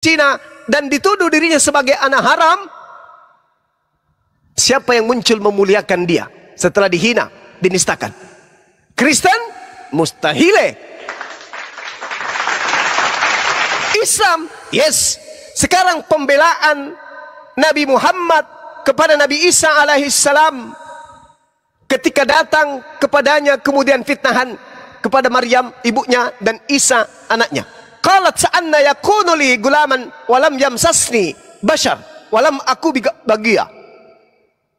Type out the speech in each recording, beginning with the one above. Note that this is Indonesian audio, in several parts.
zina dan dituduh dirinya sebagai anak haram, siapa yang muncul memuliakan dia setelah dihina, dinistakan? Kristen? Mustahile. Islam? Yes. Sekarang pembelaan Nabi Muhammad kepada Nabi Isa alaihissalam ketika datang kepadanya kemudian fitnahan kepada Maryam ibunya dan Isa anaknya. Qalat sa'anna yakunu li gulaman walam yamsasni bashar walam aku bagia.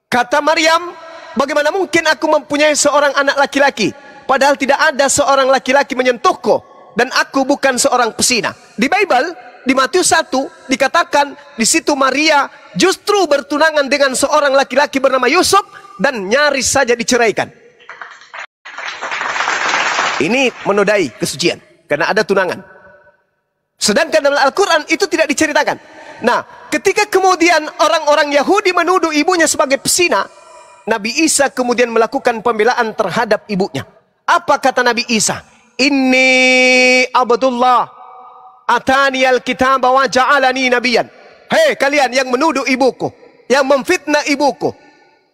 Kata Maryam, bagaimana mungkin aku mempunyai seorang anak laki-laki padahal tidak ada seorang laki-laki menyentuhku dan aku bukan seorang pesina. Di Bible, di Matius 1 dikatakan di situ Maria justru bertunangan dengan seorang laki-laki bernama Yusuf dan nyaris saja diceraikan. Ini menodai kesucian karena ada tunangan. Sedangkan dalam Al-Quran itu tidak diceritakan. Nah, ketika kemudian orang-orang Yahudi menuduh ibunya sebagai pesina, Nabi Isa kemudian melakukan pembelaan terhadap ibunya. Apa kata Nabi Isa? Inni abdullah atani al-kitab wa ja'alani nabiyan. Hei kalian yang menuduh ibuku, yang memfitnah ibuku,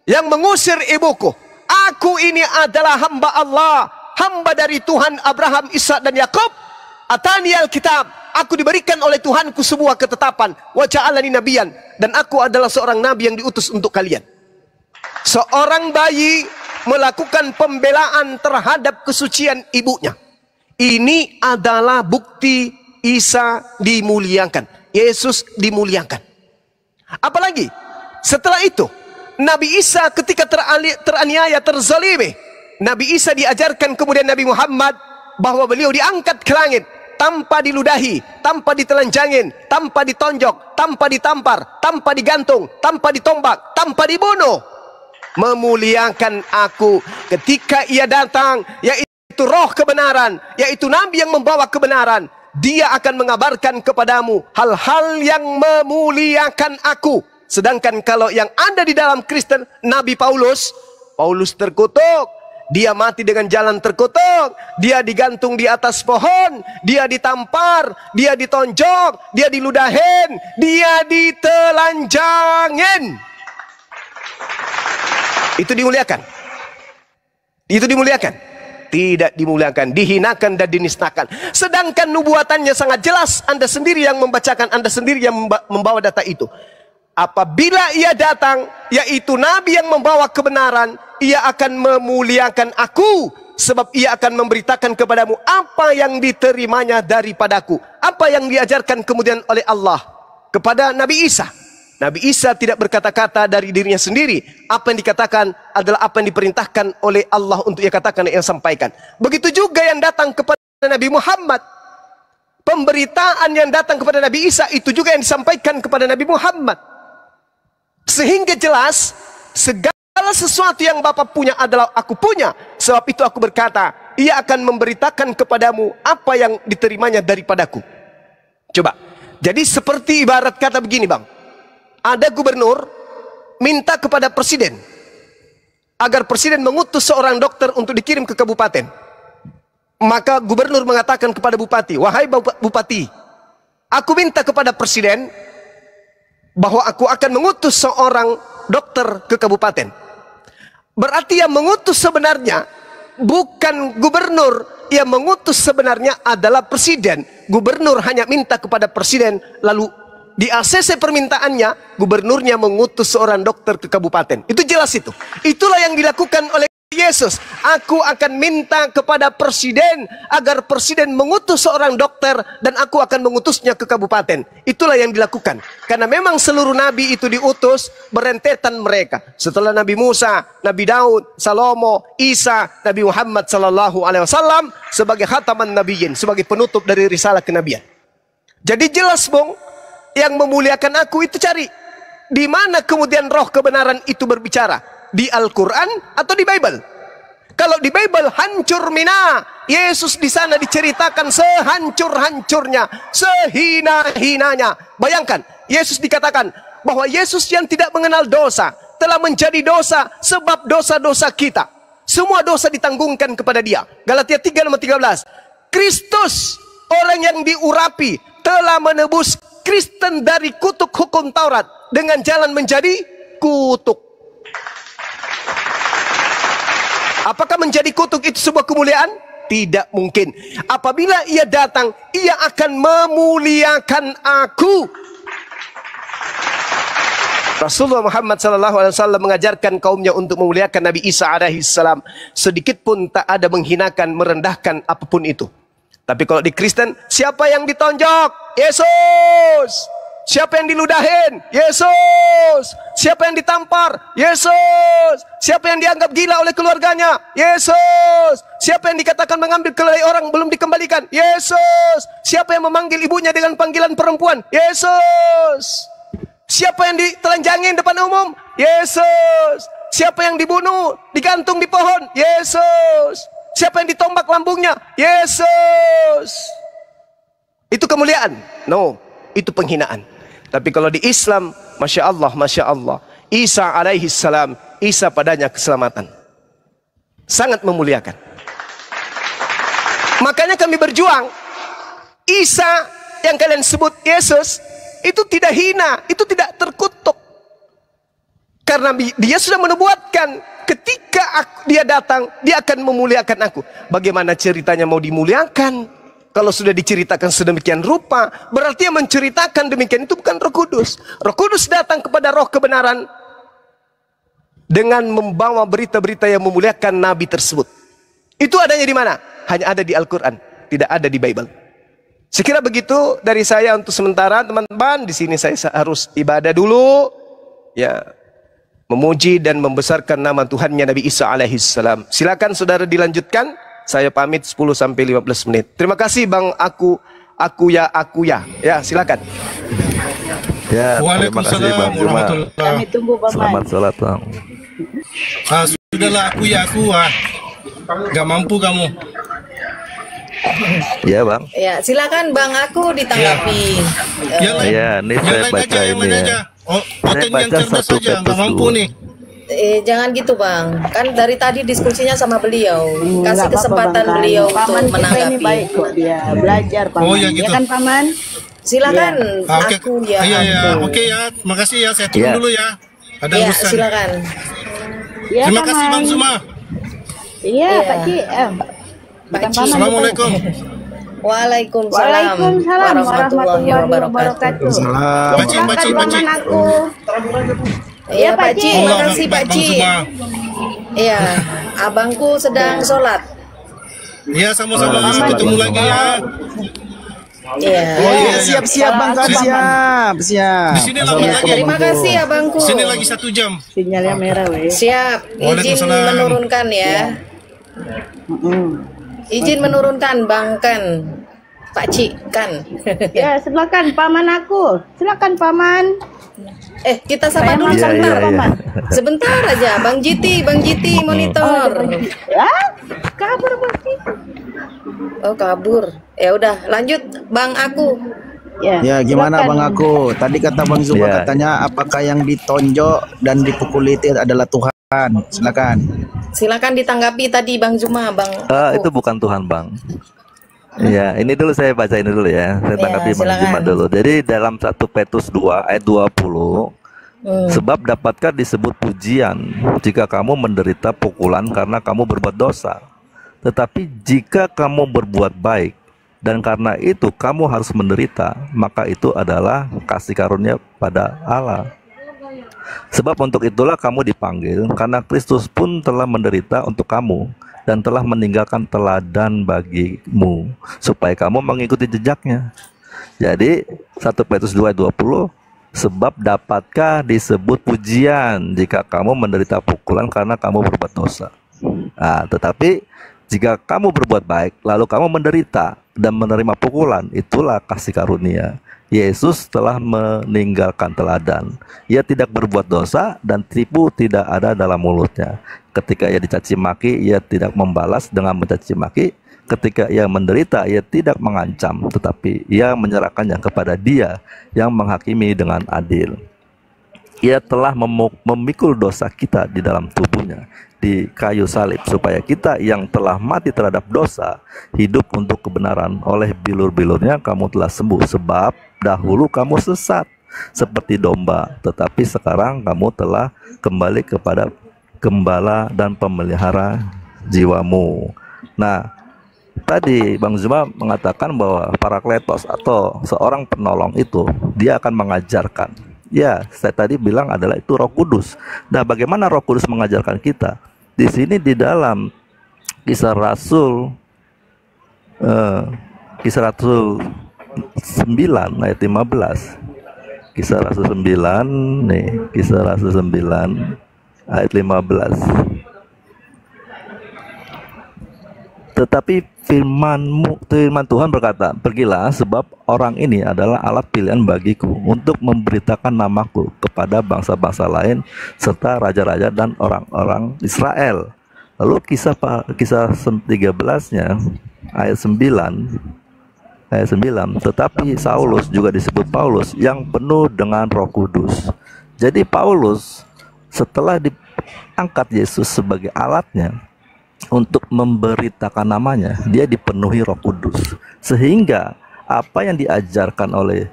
yang mengusir ibuku, aku ini adalah hamba Allah, hamba dari Tuhan Abraham, Ishak dan Yakub. Atani al-kitab, aku diberikan oleh Tuhanku sebuah ketetapan, wa ja'alani nabiyan, dan aku adalah seorang nabi yang diutus untuk kalian. Seorang bayi melakukan pembelaan terhadap kesucian ibunya. Ini adalah bukti Isa dimuliakan, Yesus dimuliakan. Apalagi setelah itu Nabi Isa ketika teraniaya, terzalimi, Nabi Isa diajarkan kemudian Nabi Muhammad bahwa beliau diangkat ke langit tanpa diludahi, tanpa ditelanjangin, tanpa ditonjok, tanpa ditampar, tanpa digantung, tanpa ditombak, tanpa dibunuh. Memuliakan aku ketika ia datang, yaitu roh kebenaran, yaitu Nabi yang membawa kebenaran. Dia akan mengabarkan kepadamu hal-hal yang memuliakan aku. Sedangkan kalau yang ada di dalam Kristen, Nabi Paulus terkutuk. Dia mati dengan jalan terkutuk, dia digantung di atas pohon, dia ditampar, dia ditonjok, dia diludahin, dia ditelanjangin. Itu dimuliakan? Itu dimuliakan? Tidak dimuliakan, dihinakan dan dinistakan. Sedangkan nubuatannya sangat jelas, Anda sendiri yang membacakan, Anda sendiri yang membawa data itu. Apabila ia datang, yaitu Nabi yang membawa kebenaran, ia akan memuliakan aku, sebab ia akan memberitakan kepadamu apa yang diterimanya daripadaku, apa yang diajarkan kemudian oleh Allah kepada Nabi Isa. Nabi Isa tidak berkata-kata dari dirinya sendiri. Apa yang dikatakan adalah apa yang diperintahkan oleh Allah untuk ia katakan dan ia sampaikan. Begitu juga yang datang kepada Nabi Muhammad. Pemberitaan yang datang kepada Nabi Isa itu juga yang disampaikan kepada Nabi Muhammad. Sehingga jelas segala sesuatu yang Bapa punya adalah aku punya. Sebab itu aku berkata, ia akan memberitakan kepadamu apa yang diterimanya daripadaku. Coba. Jadi seperti ibarat kata begini bang. Ada gubernur minta kepada presiden agar presiden mengutus seorang dokter untuk dikirim ke kabupaten. Maka gubernur mengatakan kepada bupati, wahai bupati, aku minta kepada presiden bahwa aku akan mengutus seorang dokter ke kabupaten. Berarti yang mengutus sebenarnya bukan gubernur, yang mengutus sebenarnya adalah presiden. Gubernur hanya minta kepada presiden, lalu di ACC permintaannya, gubernurnya mengutus seorang dokter ke kabupaten. Itu jelas itu. Itulah yang dilakukan oleh Yesus. Aku akan minta kepada presiden agar presiden mengutus seorang dokter dan aku akan mengutusnya ke kabupaten. Itulah yang dilakukan. Karena memang seluruh nabi itu diutus berentetan mereka. Setelah Nabi Musa, Nabi Daud, Salomo, Isa, Nabi Muhammad SAW sebagai khataman nabiyyin, sebagai penutup dari risalah kenabian. Jadi jelas bung, yang memuliakan aku itu cari di mana kemudian roh kebenaran itu berbicara. Di Al-Quran atau di Bible? Kalau di Bible hancur mina, Yesus di sana diceritakan sehancur-hancurnya, sehina-hinanya. Bayangkan, Yesus dikatakan bahwa Yesus yang tidak mengenal dosa telah menjadi dosa sebab dosa-dosa kita. Semua dosa ditanggungkan kepada dia. Galatia 3:13. Kristus, orang yang diurapi, telah menebus Kristen dari kutuk hukum Taurat dengan jalan menjadi kutuk. Apakah menjadi kutuk itu sebuah kemuliaan? Tidak mungkin. Apabila ia datang, ia akan memuliakan aku. Rasulullah Muhammad SAW mengajarkan kaumnya untuk memuliakan Nabi Isa alaihissalam. Sedikit pun tak ada menghinakan, merendahkan apapun itu. Tapi kalau di Kristen, siapa yang ditonjok? Yesus. Siapa yang diludahin? Yesus. Siapa yang ditampar? Yesus. Siapa yang dianggap gila oleh keluarganya? Yesus. Siapa yang dikatakan mengambil kelai orang belum dikembalikan? Yesus. Siapa yang memanggil ibunya dengan panggilan perempuan? Yesus. Siapa yang ditelanjangin depan umum? Yesus. Siapa yang dibunuh, digantung di pohon? Yesus. Siapa yang ditombak lambungnya? Yesus. Itu kemuliaan? No, itu penghinaan. Tapi kalau di Islam, Masya Allah, Isa alaihi salam, Isa padanya keselamatan. Sangat memuliakan. Makanya kami berjuang. Isa yang kalian sebut Yesus, itu tidak hina, itu tidak terkutuk. Karena dia sudah menubuatkan, ketika dia datang, dia akan memuliakan aku. Bagaimana ceritanya mau dimuliakan? Kalau sudah diceritakan sedemikian rupa, berarti yang menceritakan demikian itu bukan Roh Kudus. Roh Kudus datang kepada roh kebenaran dengan membawa berita-berita yang memuliakan Nabi tersebut. Itu adanya di mana? Hanya ada di Al-Quran, tidak ada di Bible. Sekira begitu dari saya untuk sementara, teman-teman. Di sini saya harus ibadah dulu, ya, memuji dan membesarkan nama Tuhannya Nabi Isa alaihissalam. Silakan saudara dilanjutkan. Saya pamit 10 sampai 15 menit. Terima kasih Bang Aku ya. Ya, silakan. Ya, terima kasih Bang Juma. Kami tunggu Bang. Selamat sholat Bang. Sudahlah aku gak mampu kamu. Iya Bang. Ya, silakan Bang Aku ditanggapi. Ya, ini saya baca ini ya. Saya baca 1 Petrus 2. Jangan gitu Bang, kan dari tadi diskusinya sama beliau, kasih kesempatan beliau untuk menanggapi. Ini baik kok dia belajar Paman. Oh ya gitu. Ya kan Paman? Silakan. Okay. Aku ya. Iya. Oke ya, makasih ya. Saya turun dulu ya. Ada ya, urusan. silakan. Ya, terima kasih Bang Zuma. Iya Pak Ci. Pak Ci. Assalamualaikum. Waalaikumsalam warahmatullahi wabarakatuh. Salam. Pak Ci. Iya Pak Ci, makasih Pak Ci. Iya, abangku sedang sholat. Iya, sama-sama. Ketemu lagi ya. Iya. Oh iya, siap-siap Bang, siap. Di sini lama lagi. Terima kasih abangku. Di sini lagi 1 jam. Sinyalnya merah weh. Siap, izin menurunkan ya. Izin menurunkan Bang Kan. Pak Ci kan. Ya, silakan Paman aku. Silakan Paman. Kita sabar dulu sebentar, Paman. Sebentar aja, Bang Jiti monitor. Kabur Bang Jiti. Oh, kabur. Ya udah, lanjut Bang Aku. Ya, gimana Bang Aku? Tadi kata Bang Zuma katanya apakah yang ditonjok dan dipukuli itu adalah Tuhan. Silakan Ditanggapi tadi Bang Zuma, Bang Aku. Itu bukan Tuhan Bang. Ya, ini dulu saya baca ini dulu ya. Saya tanggapi Bang Juma dulu. Jadi dalam 1 Petrus 2 ayat 20, sebab dapatkah disebut pujian jika kamu menderita pukulan karena kamu berbuat dosa. Tetapi jika kamu berbuat baik dan karena itu kamu harus menderita, maka itu adalah kasih karunia pada Allah. Sebab untuk itulah kamu dipanggil, karena Kristus pun telah menderita untuk kamu dan telah meninggalkan teladan bagimu supaya kamu mengikuti jejaknya. Jadi 1 Petrus 2:20, sebab dapatkah disebut pujian jika kamu menderita pukulan karena kamu berbuat dosa. Tetapi jika kamu berbuat baik lalu kamu menderita dan menerima pukulan, itulah kasih karunia. Yesus telah meninggalkan teladan. Ia tidak berbuat dosa dan tipu tidak ada dalam mulutnya. Ketika ia dicaci maki, ia tidak membalas dengan mencaci maki. Ketika ia menderita, ia tidak mengancam, tetapi ia menyerahkannya kepada Dia yang menghakimi dengan adil. Ia telah memikul dosa kita di dalam tubuhnya di kayu salib, supaya kita yang telah mati terhadap dosa hidup untuk kebenaran. Oleh bilur-bilurnya kamu telah sembuh, sebab dahulu kamu sesat seperti domba, tetapi sekarang kamu telah kembali kepada gembala dan pemelihara jiwamu. Nah, tadi Bang Zuma mengatakan bahwa Parakletos atau seorang penolong itu dia akan mengajarkan. Ya, saya tadi bilang adalah itu Roh Kudus. Nah, bagaimana Roh Kudus mengajarkan kita? Di sini di dalam Kisah Rasul 9 ayat 15. Kisah Rasul 9 nih, Kisah Rasul 9 ayat 15. Tetapi firman Tuhan berkata, pergilah, sebab orang ini adalah alat pilihan bagiku untuk memberitakan namaku kepada bangsa-bangsa lain serta raja-raja dan orang-orang Israel. Lalu kisah 13-nya ayat 9, tetapi Saulus juga disebut Paulus yang penuh dengan Roh Kudus. Jadi Paulus setelah diangkat Yesus sebagai alatnya untuk memberitakan namanya, dia dipenuhi Roh Kudus, sehingga apa yang diajarkan oleh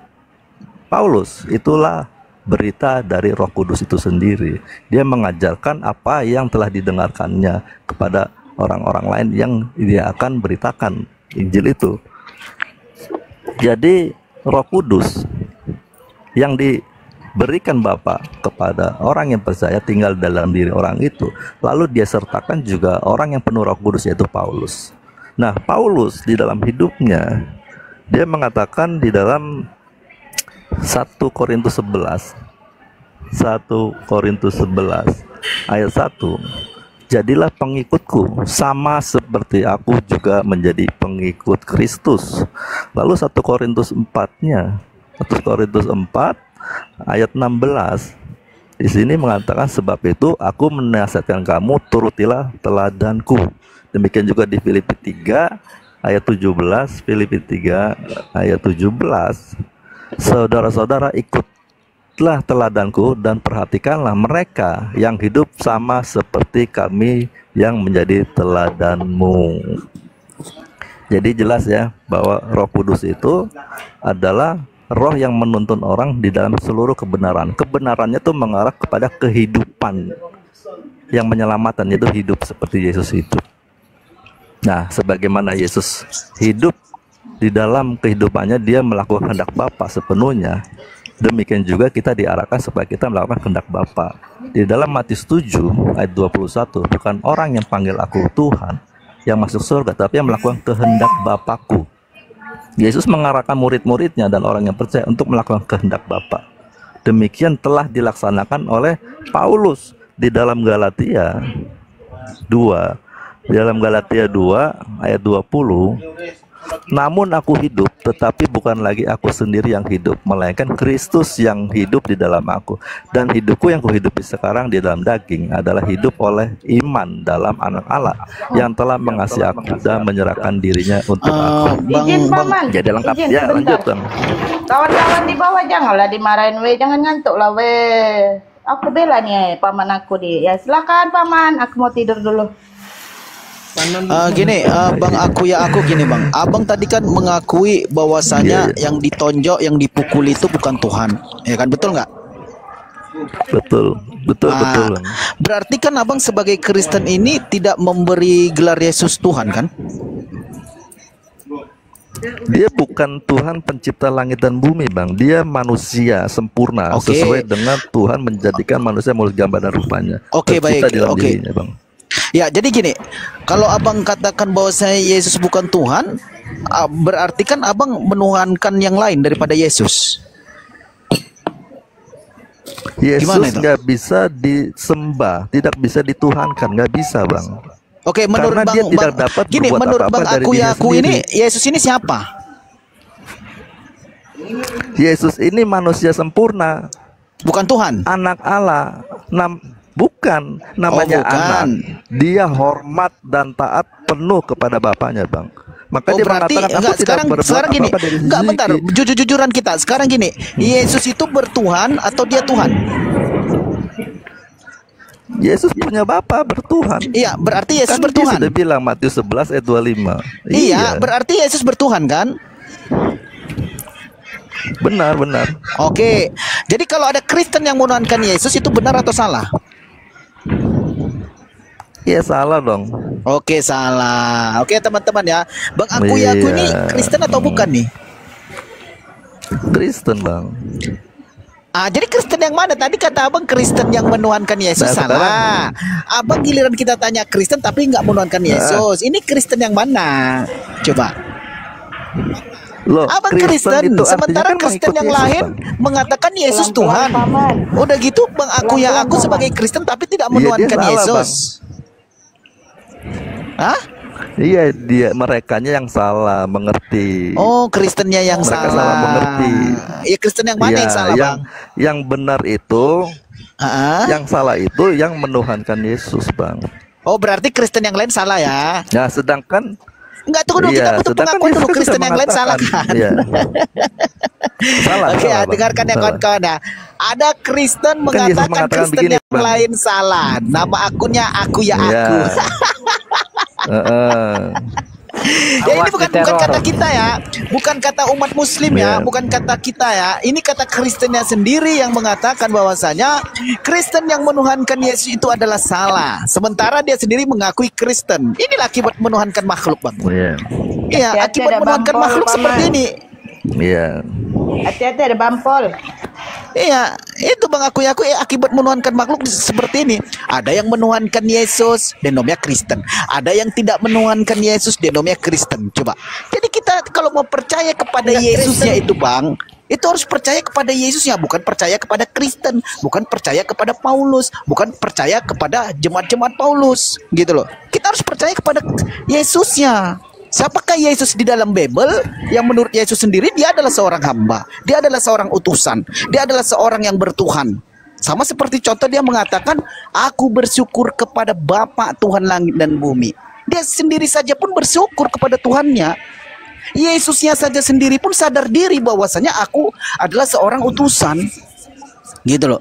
Paulus itulah berita dari Roh Kudus itu sendiri. Dia mengajarkan apa yang telah didengarkannya kepada orang-orang lain yang dia akan beritakan Injil itu. Jadi Roh Kudus yang diberikan Bapa kepada orang yang percaya tinggal dalam diri orang itu, lalu dia sertakan juga orang yang penuh Roh Kudus, yaitu Paulus. Nah, Paulus di dalam hidupnya dia mengatakan di dalam 1 Korintus 11 ayat 1, jadilah pengikutku sama seperti aku juga menjadi pengikut Kristus. Lalu 1 Korintus 4-nya, 1 Korintus 4 ayat 16, di sini mengatakan, sebab itu aku menasihatkan kamu, turutilah teladanku. Demikian juga di Filipi 3 ayat 17, Filipi 3 ayat 17, saudara-saudara, ikutlah teladanku dan perhatikanlah mereka yang hidup sama seperti kami yang menjadi teladanmu. Jadi jelas ya bahwa Roh Kudus itu adalah roh yang menuntun orang di dalam seluruh kebenaran. Kebenarannya itu mengarah kepada kehidupan yang menyelamatkan, yaitu hidup seperti Yesus hidup. Nah, sebagaimana Yesus hidup di dalam kehidupannya, dia melakukan kehendak Bapa sepenuhnya. Demikian juga kita diarahkan supaya kita melakukan kehendak Bapa. Di dalam Matius 7 ayat 21, bukan orang yang panggil aku Tuhan yang masuk surga, tapi yang melakukan kehendak Bapakku. Yesus mengarahkan murid-muridnya dan orang yang percaya untuk melakukan kehendak Bapa. Demikian telah dilaksanakan oleh Paulus di dalam Galatia 2. Di dalam Galatia 2 ayat 20, namun aku hidup, tetapi bukan lagi aku sendiri yang hidup, melainkan Kristus yang hidup di dalam aku. Dan hidupku yang kuhidupi sekarang di dalam daging adalah hidup oleh iman dalam Anak Allah yang telah mengasihi aku dan menyerahkan dirinya untuk aku. Izin Paman. Jadi lengkap Izin, ya, sebentar. lanjut Bang. Kawan-kawan di bawah janganlah dimarahin we, jangan ngantuk lah we. Aku bela nih paman aku di. Ya silakan Paman, aku mau tidur dulu. Gini, Bang aku gini Bang. Abang tadi kan mengakui bahwasanya yang ditonjok, yang dipukuli itu bukan Tuhan, ya kan, betul nggak? Betul Bang. Berarti kan Abang sebagai Kristen ini tidak memberi gelar Yesus Tuhan kan? Dia bukan Tuhan pencipta langit dan bumi Bang. Dia manusia sempurna, sesuai dengan Tuhan menjadikan manusia menurut gambar dan rupanya. Oke, baik. Dalam dirinya, Bang. Ya, jadi gini, kalau Abang katakan bahwa Yesus bukan Tuhan, berarti kan Abang menuhankan yang lain daripada Yesus. Yesus nggak bisa disembah, tidak bisa dituhankan, nggak bisa Bang. Oke, menurut karena Bang, dia tidak dapat gini, menurut Bang aku ini, Yesus ini siapa? Yesus ini manusia sempurna, bukan Tuhan, anak Allah. Bukan, namanya anak. Dia hormat dan taat penuh kepada bapaknya Bang. Maka dia berarti mengatakan, aku sekarang gini, enggak bentar, jujur-jujuran kita. Sekarang gini, Yesus itu bertuhan atau dia Tuhan? Yesus punya Bapa, bertuhan. Iya, berarti Yesus Kan dia bertuhan. sudah bilang Matius 11 ayat 25. Iya, berarti Yesus bertuhan kan? Benar, benar. Oke. Jadi kalau ada Kristen yang menuhankan Yesus itu benar atau salah? Iya, salah dong. Oke, salah. Oke, teman-teman ya. Bang Aku ini Kristen atau bukan nih? Kristen, Bang. Jadi Kristen yang mana? Tadi kata abang Kristen yang menuhankan Yesus, Nah, salah. Abang giliran kita tanya Kristen tapi nggak menuhankan Yesus. Ini Kristen yang mana? Coba. Loh, Abang Kristen, itu sementara artinya kan Kristen mengikut yang Yesus, lain Bang. mengatakan Yesus Tuhan. Udah gitu Bang aku sebagai Kristen tapi tidak Iya, dia menuhankan salah, Yesus. Hah? Iya, merekanya yang salah mengerti. Oh, Kristennya yang Mereka salah. salah mengerti. Iya, Kristen yang mana Iya, yang salah, Bang? yang benar itu, Ah? yang salah itu yang menuhankan Yesus, Bang. Oh, berarti Kristen yang lain salah ya? Nah, sedangkan Enggak, tunggu dulu, kita butuh sedangkan pengakuan Yesus dulu. kan Kristen sudah yang lain salah mengatakan, kan? iya. Salah, Oke, salah, Bang. dengarkan ya Salah. kawan-kawan ya. Ada Kristen Kan Yesus mengatakan mengatakan Kristen begini, yang Bang. lain salah. Nama akunnya aku ya Iya. aku. Heeh. Ya ini bukan kata kita ya, bukan kata umat Muslim ya, Iya. bukan kata kita ya. Ini kata Kristennya sendiri yang mengatakan bahwasanya Kristen yang menuhankan Yesus itu adalah salah. Sementara dia sendiri mengakui Kristen. Inilah akibat menuhankan makhluk, Bang. Iya. Iya, Hati-hati akibat ada menuhankan bampol, makhluk Paman. seperti ini. Iya. Hati-hati ada bampol. Iya, itu Bang aku akibat menuhankan makhluk seperti ini. Ada yang menuhankan Yesus, denomnya Kristen. Ada yang tidak menuhankan Yesus, denomnya Kristen. Coba. Jadi kita kalau mau percaya kepada Yesusnya itu, Bang, itu harus percaya kepada Yesusnya, bukan percaya kepada Kristen, bukan percaya kepada Paulus, bukan percaya kepada jemaat-jemaat Paulus, gitu loh. Kita harus percaya kepada Yesusnya. Siapakah Yesus di dalam Bible? Yang menurut Yesus sendiri dia adalah seorang hamba, dia adalah seorang utusan, dia adalah seorang yang bertuhan. Sama seperti contoh dia mengatakan, aku bersyukur kepada Bapa Tuhan langit dan bumi. Dia sendiri saja pun bersyukur kepada Tuhannya. Yesusnya saja sendiri pun sadar diri bahwasanya aku adalah seorang utusan. Gitu loh.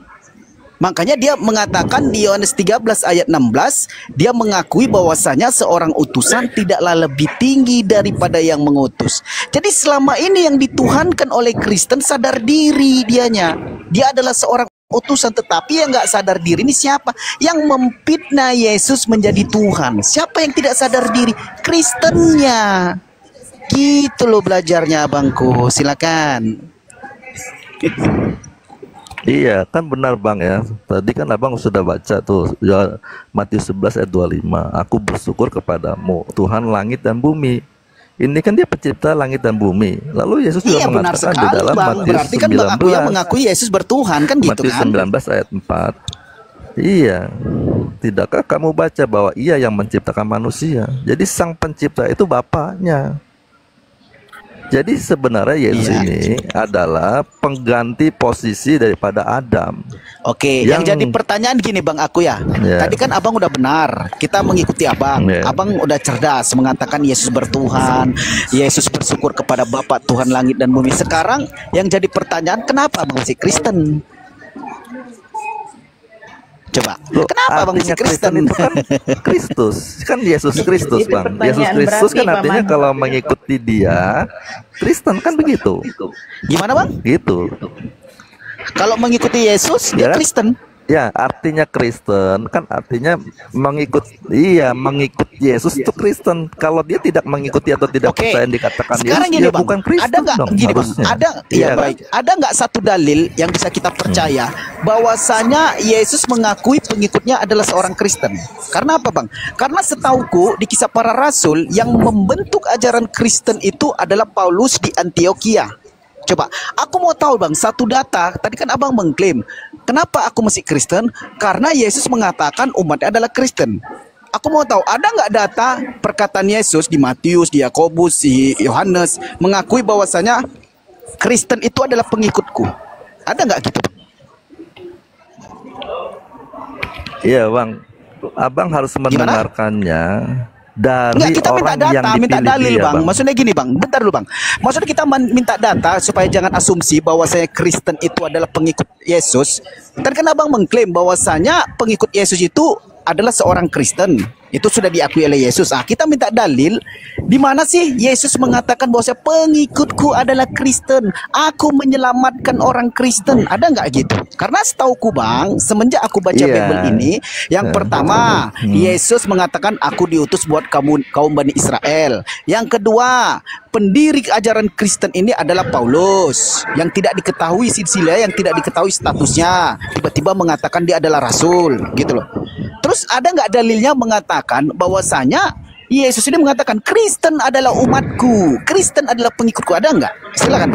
Makanya dia mengatakan di Yohanes 13 ayat 16, dia mengakui bahwasanya seorang utusan tidaklah lebih tinggi daripada yang mengutus. Jadi selama ini yang dituhankan oleh Kristen sadar diri dianya. Dia adalah seorang utusan, tetapi yang nggak sadar diri ini siapa? Yang memfitnah Yesus menjadi Tuhan. Siapa yang tidak sadar diri? Kristennya. Gitu loh belajarnya abangku. Silakan. Iya, kan benar Bang ya. Tadi kan Abang sudah baca tuh ya, Matius 11 ayat 25. Aku bersyukur kepadamu, Tuhan langit dan bumi. Ini kan dia pencipta langit dan bumi. Lalu Yesus juga Benar mengatakan di sekali dalam Bang. Matius Berarti kan Bang aku yang 19. mengakui Yesus bertuhan kan gitu Matius kan? 19 ayat 4. Iya. Tidakkah kamu baca bahwa ia yang menciptakan manusia? Jadi sang pencipta itu Bapaknya. Jadi sebenarnya Yesus ini adalah pengganti posisi daripada Adam. Oke, yang jadi pertanyaan gini Bang aku ya. Tadi kan Abang udah benar, kita mengikuti Abang. Abang udah cerdas mengatakan Yesus bertuhan, Yesus bersyukur kepada Bapa Tuhan langit dan bumi. Sekarang yang jadi pertanyaan, kenapa Abang masih Kristen? Coba, kenapa Abang masih Kristen? Itu kan Kristus, kan Yesus Kristus Bang. Yesus Kristus kan artinya kalau mengikuti dia, Kristen kan begitu. Gimana Bang? Gitu. Kalau mengikuti Yesus, dia Kristen. Ya, artinya Kristen kan artinya mengikut, mengikut Yesus itu Kristen. Kalau dia tidak mengikuti atau tidak percaya yang dikatakan sekarang Yesus, gini, dia Bang, bukan Kristen ada nggak dong, gini Bang, harusnya. ada Iya, baik, ada nggak satu dalil yang bisa kita percaya bahwasanya Yesus mengakui pengikutnya adalah seorang Kristen? Karena apa Bang? Karena setauku di Kisah Para Rasul yang membentuk ajaran Kristen itu adalah Paulus di Antioquia. Coba, aku mau tahu Bang, satu data. Tadi kan Abang mengklaim, kenapa aku masih Kristen? Karena Yesus mengatakan umatnya adalah Kristen. Aku mau tahu, ada nggak data perkataan Yesus di Matius, di Yakobus, di Yohanes mengakui bahwasanya Kristen itu adalah pengikutku? Ada nggak gitu? Iya Bang, Abang harus mendengarkannya. dari Enggak, kita minta orang yang data, minta dipilih dalil, dia, Bang. Maksudnya gini, Bang. Bentar dulu, Bang. Maksudnya kita minta data supaya jangan asumsi bahwasanya Kristen itu adalah pengikut Yesus. Dan kan Abang mengklaim bahwasanya pengikut Yesus itu adalah seorang Kristen. Itu sudah diakui oleh Yesus. Kita minta dalil di mana sih Yesus mengatakan bahwasanya pengikutku adalah Kristen. Aku menyelamatkan orang Kristen. Ada nggak gitu? Karena setauku, Bang, semenjak aku baca Bible ini, yang pertama Yesus mengatakan aku diutus buat kaum Bani Israel. Yang kedua, pendiri ajaran Kristen ini adalah Paulus, yang tidak diketahui silsilah, yang tidak diketahui statusnya, tiba-tiba mengatakan dia adalah rasul, gitu loh. Terus ada nggak dalilnya mengatakan bahwasanya Yesus ini mengatakan Kristen adalah umatku, Kristen adalah pengikutku? Ada nggak? Silakan.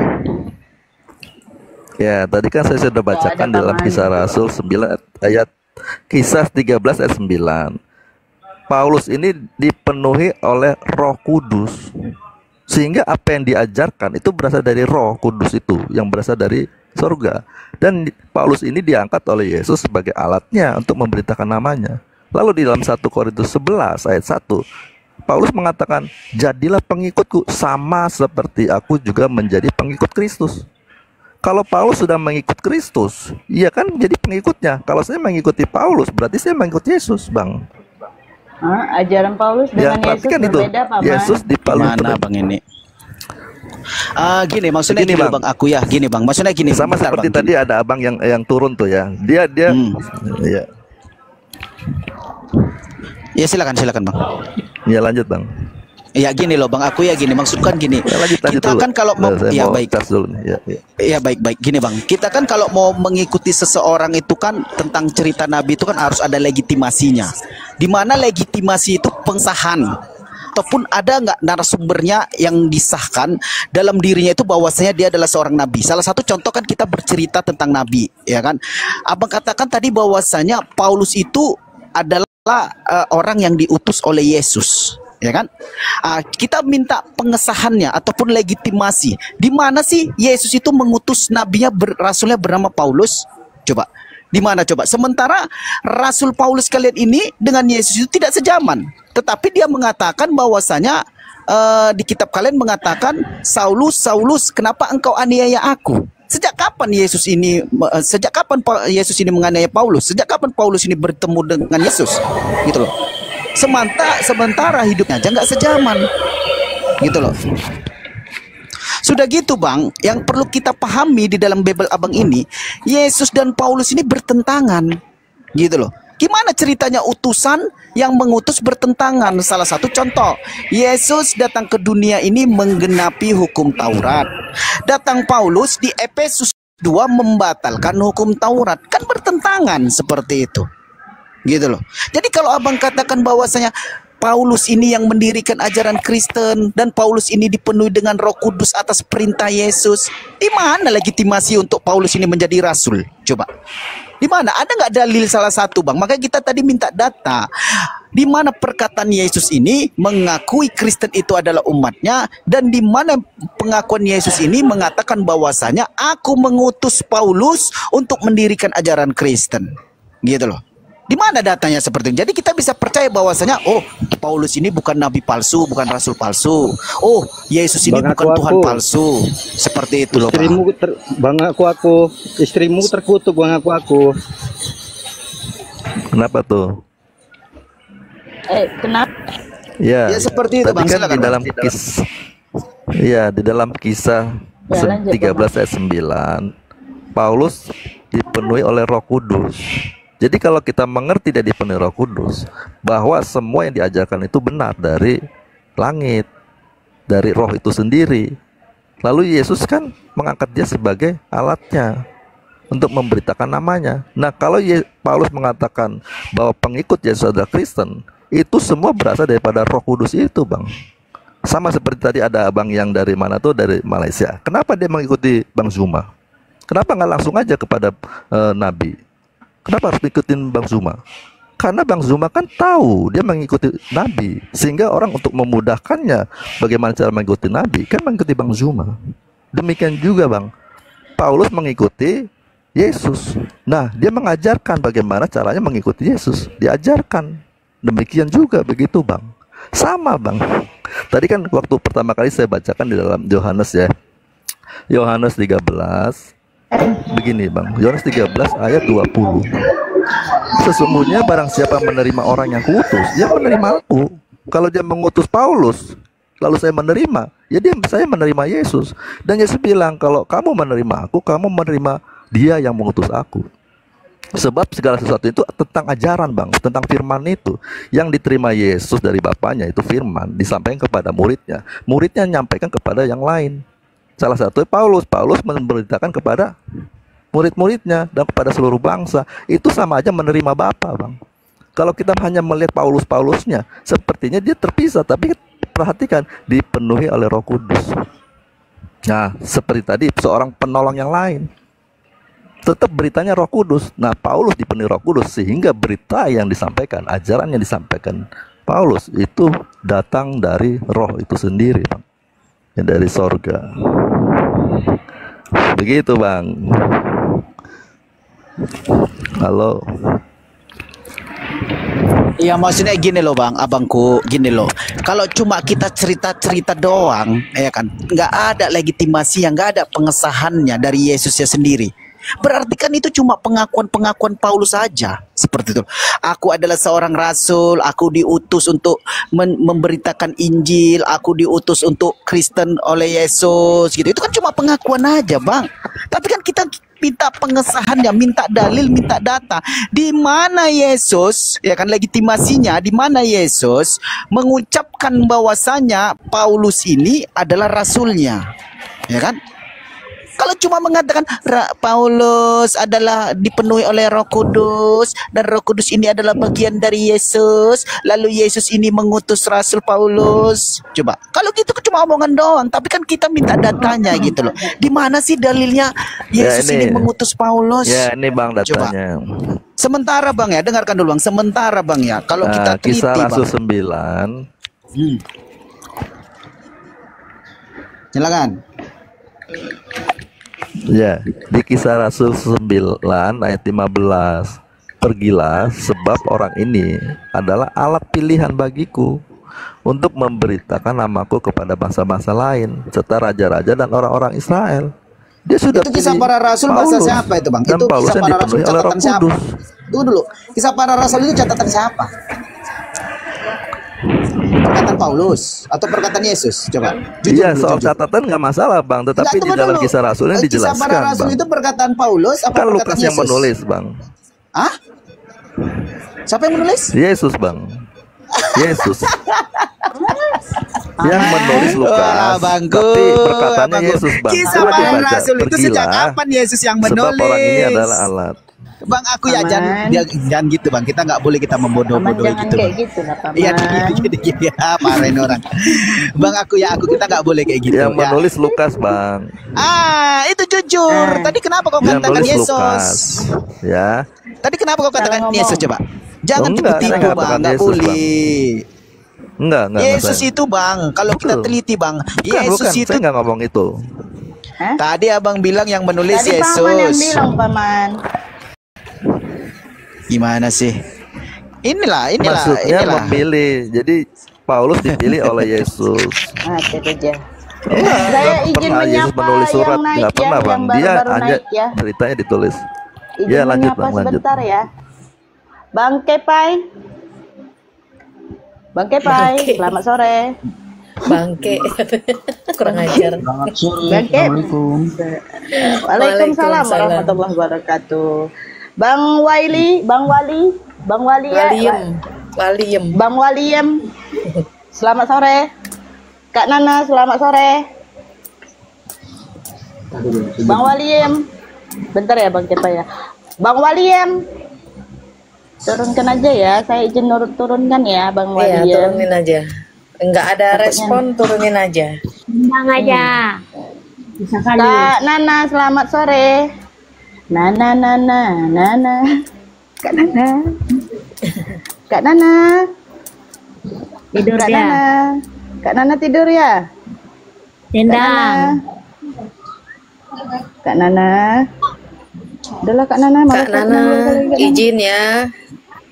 Ya, tadi kan saya sudah bacakan dalam Kisah Rasul 9 ayat Kisah 13 ayat 9. Paulus ini dipenuhi oleh Roh Kudus. Sehingga apa yang diajarkan itu berasal dari Roh Kudus itu, yang berasal dari surga. Dan Paulus ini diangkat oleh Yesus sebagai alatnya untuk memberitakan namanya. Lalu di dalam 1 Korintus 11 ayat 1, Paulus mengatakan, jadilah pengikutku sama seperti aku juga menjadi pengikut Kristus. Kalau Paulus sudah mengikut Kristus, iya kan jadi pengikutnya. Kalau saya mengikuti Paulus, berarti saya mengikut Yesus, Bang. Ajaran Paulus dengan Yesus kan berbeda, itu. Paman. Yesus di Paulus Mana, Bang, ini? Gini maksudnya Gini, gini, Bang. Bang, aku ya gini, Bang, maksudnya gini, sama bentar, seperti Bang, tadi ada abang yang turun tuh ya. Dia ya. Ya silakan Bang. Ya lanjut, Bang. Ya gini loh, Bang, aku ya gini, maksudkan gini. Ya, lanjut Kita dulu. kan kalau mau ya Mau baik. cas dulu nih. Ya baik gini, Bang. Kita kan kalau mau mengikuti seseorang itu kan tentang cerita Nabi itu kan harus ada legitimasinya. Di mana legitimasi itu pengesahan ataupun ada nggak narasumbernya yang disahkan dalam dirinya itu bahwasanya dia adalah seorang nabi. Salah satu contoh kan kita bercerita tentang nabi, ya kan? Abang katakan tadi bahwasanya Paulus itu adalah orang yang diutus oleh Yesus, ya kan? Kita minta pengesahannya ataupun legitimasi. Di mana sih Yesus itu mengutus nabinya rasulnya bernama Paulus? Coba. Di mana coba? Sementara Rasul Paulus kalian ini dengan Yesus itu tidak sejaman. Tetapi dia mengatakan bahwasanya di kitab kalian mengatakan, Saulus, Saulus, kenapa engkau aniaya aku? Sejak kapan Yesus ini menganiaya Paulus? Sejak kapan Paulus ini bertemu dengan Yesus? Gitu loh. Sementara hidupnya aja nggak sejaman. Gitu loh. Sudah gitu, Bang, yang perlu kita pahami di dalam Bible Abang ini, Yesus dan Paulus ini bertentangan. Gitu loh. Gimana ceritanya utusan yang mengutus bertentangan? Salah satu contoh, Yesus datang ke dunia ini menggenapi hukum Taurat. Datang Paulus di Efesus 2 membatalkan hukum Taurat. Kan bertentangan seperti itu. Gitu loh. Jadi kalau Abang katakan bahwasanya Paulus ini yang mendirikan ajaran Kristen dan Paulus ini dipenuhi dengan Roh Kudus atas perintah Yesus, di mana legitimasi untuk Paulus ini menjadi rasul? Coba. Di mana? Ada nggak dalil salah satu, Bang? Makanya kita tadi minta data. Di mana perkataan Yesus ini mengakui Kristen itu adalah umatnya, dan di mana pengakuan Yesus ini mengatakan bahwasanya aku mengutus Paulus untuk mendirikan ajaran Kristen. Gitu loh. Di mana datanya seperti ini? Jadi kita bisa percaya bahwasanya Paulus ini bukan nabi palsu, bukan rasul palsu. Yesus ini Bang, bukan Tuhan palsu. Seperti itu loh, Istrimu Bang, aku istrimu terkutuk, Bang, aku. Kenapa tuh? Kenapa? Ya, Ya, seperti itu, tapi Bang. kan Silakan, di dalam Bang. di dalam kisah Ya, lanjut, 13 ayat 9, Paulus dipenuhi oleh Roh Kudus. Jadi kalau kita mengerti dan dipenuhi Roh Kudus, bahwa semua yang diajarkan itu benar dari langit, dari Roh itu sendiri. Lalu Yesus kan mengangkat dia sebagai alatnya untuk memberitakan namanya. Nah, kalau Paulus mengatakan bahwa pengikut Yesus adalah Kristen, itu semua berasal daripada Roh Kudus itu, Bang. Sama seperti tadi ada abang yang dari mana tuh, dari Malaysia. Kenapa dia mengikuti Bang Zuma? Kenapa nggak langsung aja kepada Nabi? Kenapa harus ngikutin Bang Zuma? Karena Bang Zuma kan tahu dia mengikuti Nabi, sehingga orang untuk memudahkannya bagaimana cara mengikuti Nabi kan mengikuti Bang Zuma. Demikian juga, Bang, Paulus mengikuti Yesus. Nah, dia mengajarkan bagaimana caranya mengikuti Yesus, diajarkan. Demikian juga begitu, Bang. Sama bang. Tadi kan waktu pertama kali saya bacakan di dalam Yohanes ya, Yohanes 13. Begini bang, Yohanes 13 ayat 20. Sesungguhnya barang siapa menerima orang yang kuutus, dia menerima aku. Kalau dia mengutus Paulus, lalu saya menerima, ya saya menerima Yesus. Dan Yesus bilang, kalau kamu menerima aku, kamu menerima dia yang mengutus aku. Sebab segala sesuatu itu tentang ajaran bang, tentang firman itu. Yang diterima Yesus dari Bapaknya itu firman, disampaikan kepada muridnya. Muridnya menyampaikan kepada yang lain. Salah satu Paulus memberitakan kepada murid-muridnya dan kepada seluruh bangsa. Itu sama aja menerima Bapa bang. Kalau kita hanya melihat Paulusnya, sepertinya dia terpisah. Tapi perhatikan, dipenuhi oleh Roh Kudus. Nah, seperti tadi seorang penolong yang lain, tetap beritanya Roh Kudus. Nah, Paulus dipenuhi Roh Kudus sehingga berita yang disampaikan, ajaran yang disampaikan Paulus itu datang dari Roh itu sendiri bang, yang dari sorga. Begitu bang. Halo. Iya maksudnya gini loh bang, abangku, gini loh. Kalau cuma kita cerita-cerita doang, ya kan, nggak ada legitimasi, nggak ada pengesahannya dari Yesusnya sendiri. Berarti kan itu cuma pengakuan-pengakuan Paulus saja. Seperti itu. Aku adalah seorang rasul, aku diutus untuk memberitakan Injil, aku diutus untuk Kristen oleh Yesus gitu. Itu kan cuma pengakuan aja, Bang. Tapi kan kita minta pengesahannya, minta dalil, minta data. Di mana Yesus, ya kan, legitimasinya, di mana Yesus mengucapkan bahwasanya Paulus ini adalah rasulnya. Ya kan? Kalau cuma mengatakan Paulus adalah dipenuhi oleh Roh Kudus dan Roh Kudus ini adalah bagian dari Yesus, lalu Yesus ini mengutus Rasul Paulus. Coba, kalau gitu cuma omongan doang, tapi kan kita minta datanya gitu loh. Di mana sih dalilnya Yesus ini mengutus Paulus? Ya, ini Bang datanya. Coba. Sementara Bang ya, dengarkan dulu Bang. Sementara Bang ya, kalau kita teliti Kisah Rasul Bang. 9. Silakan. Ya, di Kisah Rasul 9 ayat 15. Pergilah sebab orang ini adalah alat pilihan bagiku untuk memberitakan namaku kepada bangsa-bangsa lain serta raja-raja dan orang-orang Israel. Dia sudah itu Kisah Para Rasul bahasa siapa itu Bang? Dan Itu Paulus Kisah yang Para Rasul dipenuhi oleh Roh catatan siapa? Kudus. Tunggu dulu. Kisah Para Rasul itu catatan siapa? Perkataan Paulus atau perkataan Yesus? Coba. Iya, soal catatan nggak masalah Bang, tetapi di dalam dulu. Kisah Rasulnya dijelaskan Kisah Para Rasul Bang. itu perkataan Paulus apa Kan perkataan Lukas Yesus? yang menulis Bang. Hah? Siapa yang menulis? Yesus Bang. Yesus yang menulis Lukas, tapi perkataannya Yesus Bang. Kisah Coba Para dibaca. Rasul itu sejak kapan Yesus yang menulis? Sebab orang ini adalah alat. Bang, aku ya jangan gitu Bang. Kita nggak boleh kita membodoh-bodohi gitu. Kayak gitu lah Paman. Iya gini ya, parahin orang. Bang, aku kita nggak boleh kayak gitu. Yang ya. menulis Lukas Bang. Itu jujur. Tadi kenapa kau Yang katakan menulis Yesus? Lukas. Ya. Tadi kenapa kau katakan Yesus coba? Jangan Enggak, saya tipu-tipu nggak Bang, katakan nggak Yesus, boleh. Enggak. Yesus itu Bang, kalau kita teliti Bang, Yesus bukan, itu. saya nggak ngomong itu. Tadi Abang bilang yang menulis Tadi Yesus. Paman yang bilang Paman. Gimana sih? Inilah. Maksudnya memilih. Jadi Paulus dipilih oleh Yesus. Itu dia. Enggak, Saya izin pernah Yesus menyapa menulis surat, yang naik nggak pernah ya, Bang. yang Dia baru-baru hanya naik ya. beritanya ditulis. Izin Ya lanjut menyapa Bang, lanjut. sebentar ya. Bang Kepai. Bang Kepai, selamat sore. Bangke. Kurang ajar. Bang Kep. Waalaikumsalam warahmatullahi wabarakatuh. Bang Wali ya. Waliem. Bang Waliem. Selamat sore. Kak Nana, selamat sore. Bang Waliem. Bentar ya Bang Kepa ya. Bang Waliem. Turunkan aja ya. Saya izin turunkan ya Bang Waliem. Iya, turunin aja. Enggak ada respon, turunin aja. Bang aja. Bisa kali. Kak Nana, selamat sore. Nana. Kak Nana. Kak Nana. Tidur Kak dia. Nana. Kak Nana tidur ya? Tendang. Kak Nana. Udahlah Kak Nana. Kak Nana, izin ya.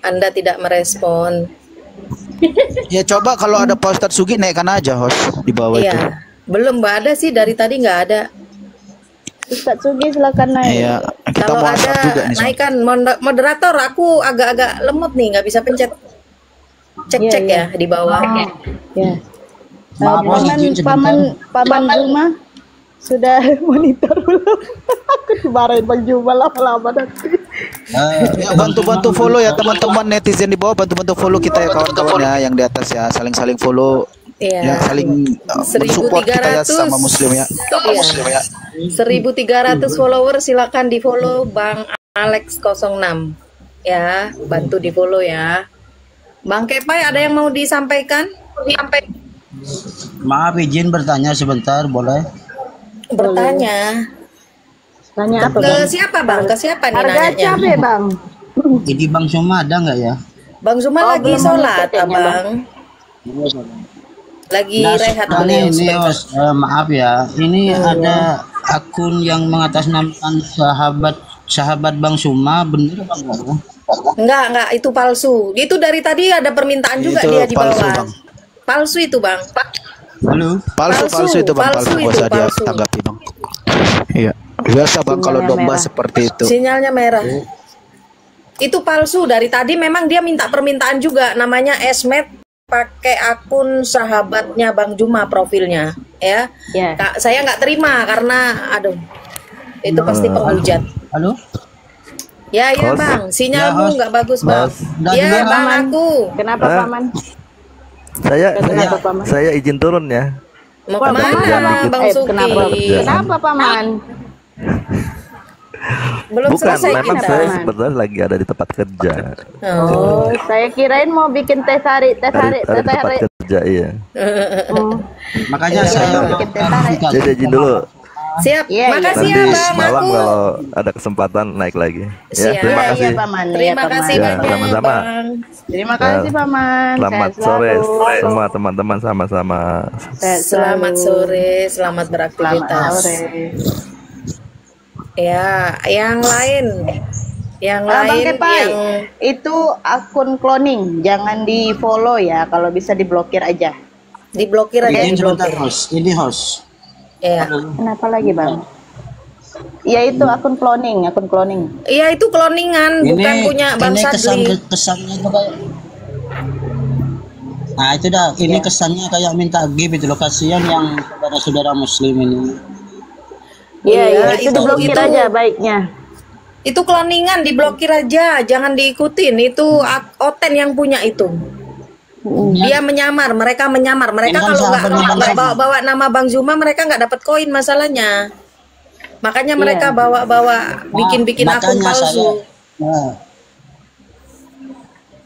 Anda tidak merespon. Ya coba kalau ada Pak Ustadz Sugi naikkan aja host di bawah itu. Iya. Belum Mbak ada sih, dari tadi nggak ada. Ustadz Sugi silakan naik. Iya, kita Kalau mau ada WhatsApp juga nih. naikkan. Moderator, aku agak-agak lemot nih, nggak bisa pencet. Cek-cek Iya, ya di bawah. Ya. Maaf, Bos, izin sebentar. Paman Juma sudah monitor belum? Aku dimarahin Bang Juma lama-lama nanti. Ya, bantu-bantu follow ya teman-teman netizen di bawah, bantu-bantu follow kita ya kawan-kawan ya, yang di atas ya, saling-saling follow. Iya. Ya, saling mensupport kita ya sama muslim ya. Iya. 1.300 follower, silakan di follow Bang Alex 06 ya, bantu di follow ya. Bang Kepai, ada yang mau disampaikan? Maaf, izin bertanya sebentar, boleh? Bertanya. Tanya apa, Ke Bang? siapa Bang? Ke siapa nih Harga nanyanya? cabai, Bang. Jadi Bang Suma ada nggak ya? Bang Zuma lagi belum sholat, ngikut kayaknya, Abang. Lagi Nah, rehat ini, beliau ini sebentar. Os, maaf ya, ini ada akun yang mengatasnamakan sahabat Bang Suma, bener apa enggak? Enggak, itu palsu. Itu dari tadi ada permintaan juga Itu dia di palsu, bawah. Bang. Palsu itu, Bang. Halo? Palsu itu Bang, palsu palsu. itu, Gak usah dia palsu. tanggapi Bang. Iya. Biasa Bang kalau Sinyalnya domba merah. seperti itu. Sinyalnya merah. Itu palsu. Dari tadi memang dia minta permintaan juga. Namanya Esmet, pakai akun sahabatnya Bang Juma profilnya, ya. Ya. Kak, saya nggak terima karena, aduh, itu pasti penghujat. Halo? Ya, ya Host. Bang, sinyalmu Ya, nggak bagus Bang. Host. Udah Ya, dengar, Bang Paman? aku. Kenapa, Hah? Paman? Saya Paman? saya izin turun ya. Mau Wah, kemana Bang? Bang Suki? Kenapa, Paman? Belum Bukan, selesai memang kita. saya Paman. sebetulnya lagi ada di tempat kerja. Oh, saya kirain mau bikin teh tarik. Ada di tempat kerja, iya. Makanya saya mau klarifikasi. Jadi izin dulu. Siap. Iya, iya. Makasih Nanti ya Bang malam aku. kalau ada kesempatan naik lagi. Ya, Siap. terima Iya, kasih. Paman. Terima Iya, kasih Ya, Paman. banyak sama-sama. Bang. Terima kasih, Paman. Selamat Sehat sore selalu. semua teman-teman sama-sama. Sehat Selamat selalu. sore, selamat Selamat beraktivitas. sore. Ya, yang lain. Yang Bang lain Kepai, yang itu akun cloning, jangan di follow ya. Kalau bisa diblokir aja. diblokir aja, Izin sebentar, diblokir. host. Ini host. Ya. Kenapa lagi, Bang? Ya itu akun cloning, akun cloning. Iya, itu cloningan, bukan punya Bang ini Sadli. kesannya itu kayak, nah itu dah, ini kesannya kayak minta gift itu loh, kasihan yang saudara-saudara muslim ini. Iya, Iya, itu diblokir itu- aja baiknya. Itu cloningan, diblokir aja, jangan diikutin. Itu Oten yang punya itu. Dia menyamar, mereka menyamar. Mereka Ini kan kalau sahabatnya Bang nggak Sadli. bawa-bawa nama Bang Zuma, mereka nggak dapat koin masalahnya. Makanya mereka bawa-bawa bikin-bikin akun Makanya palsu. Nah,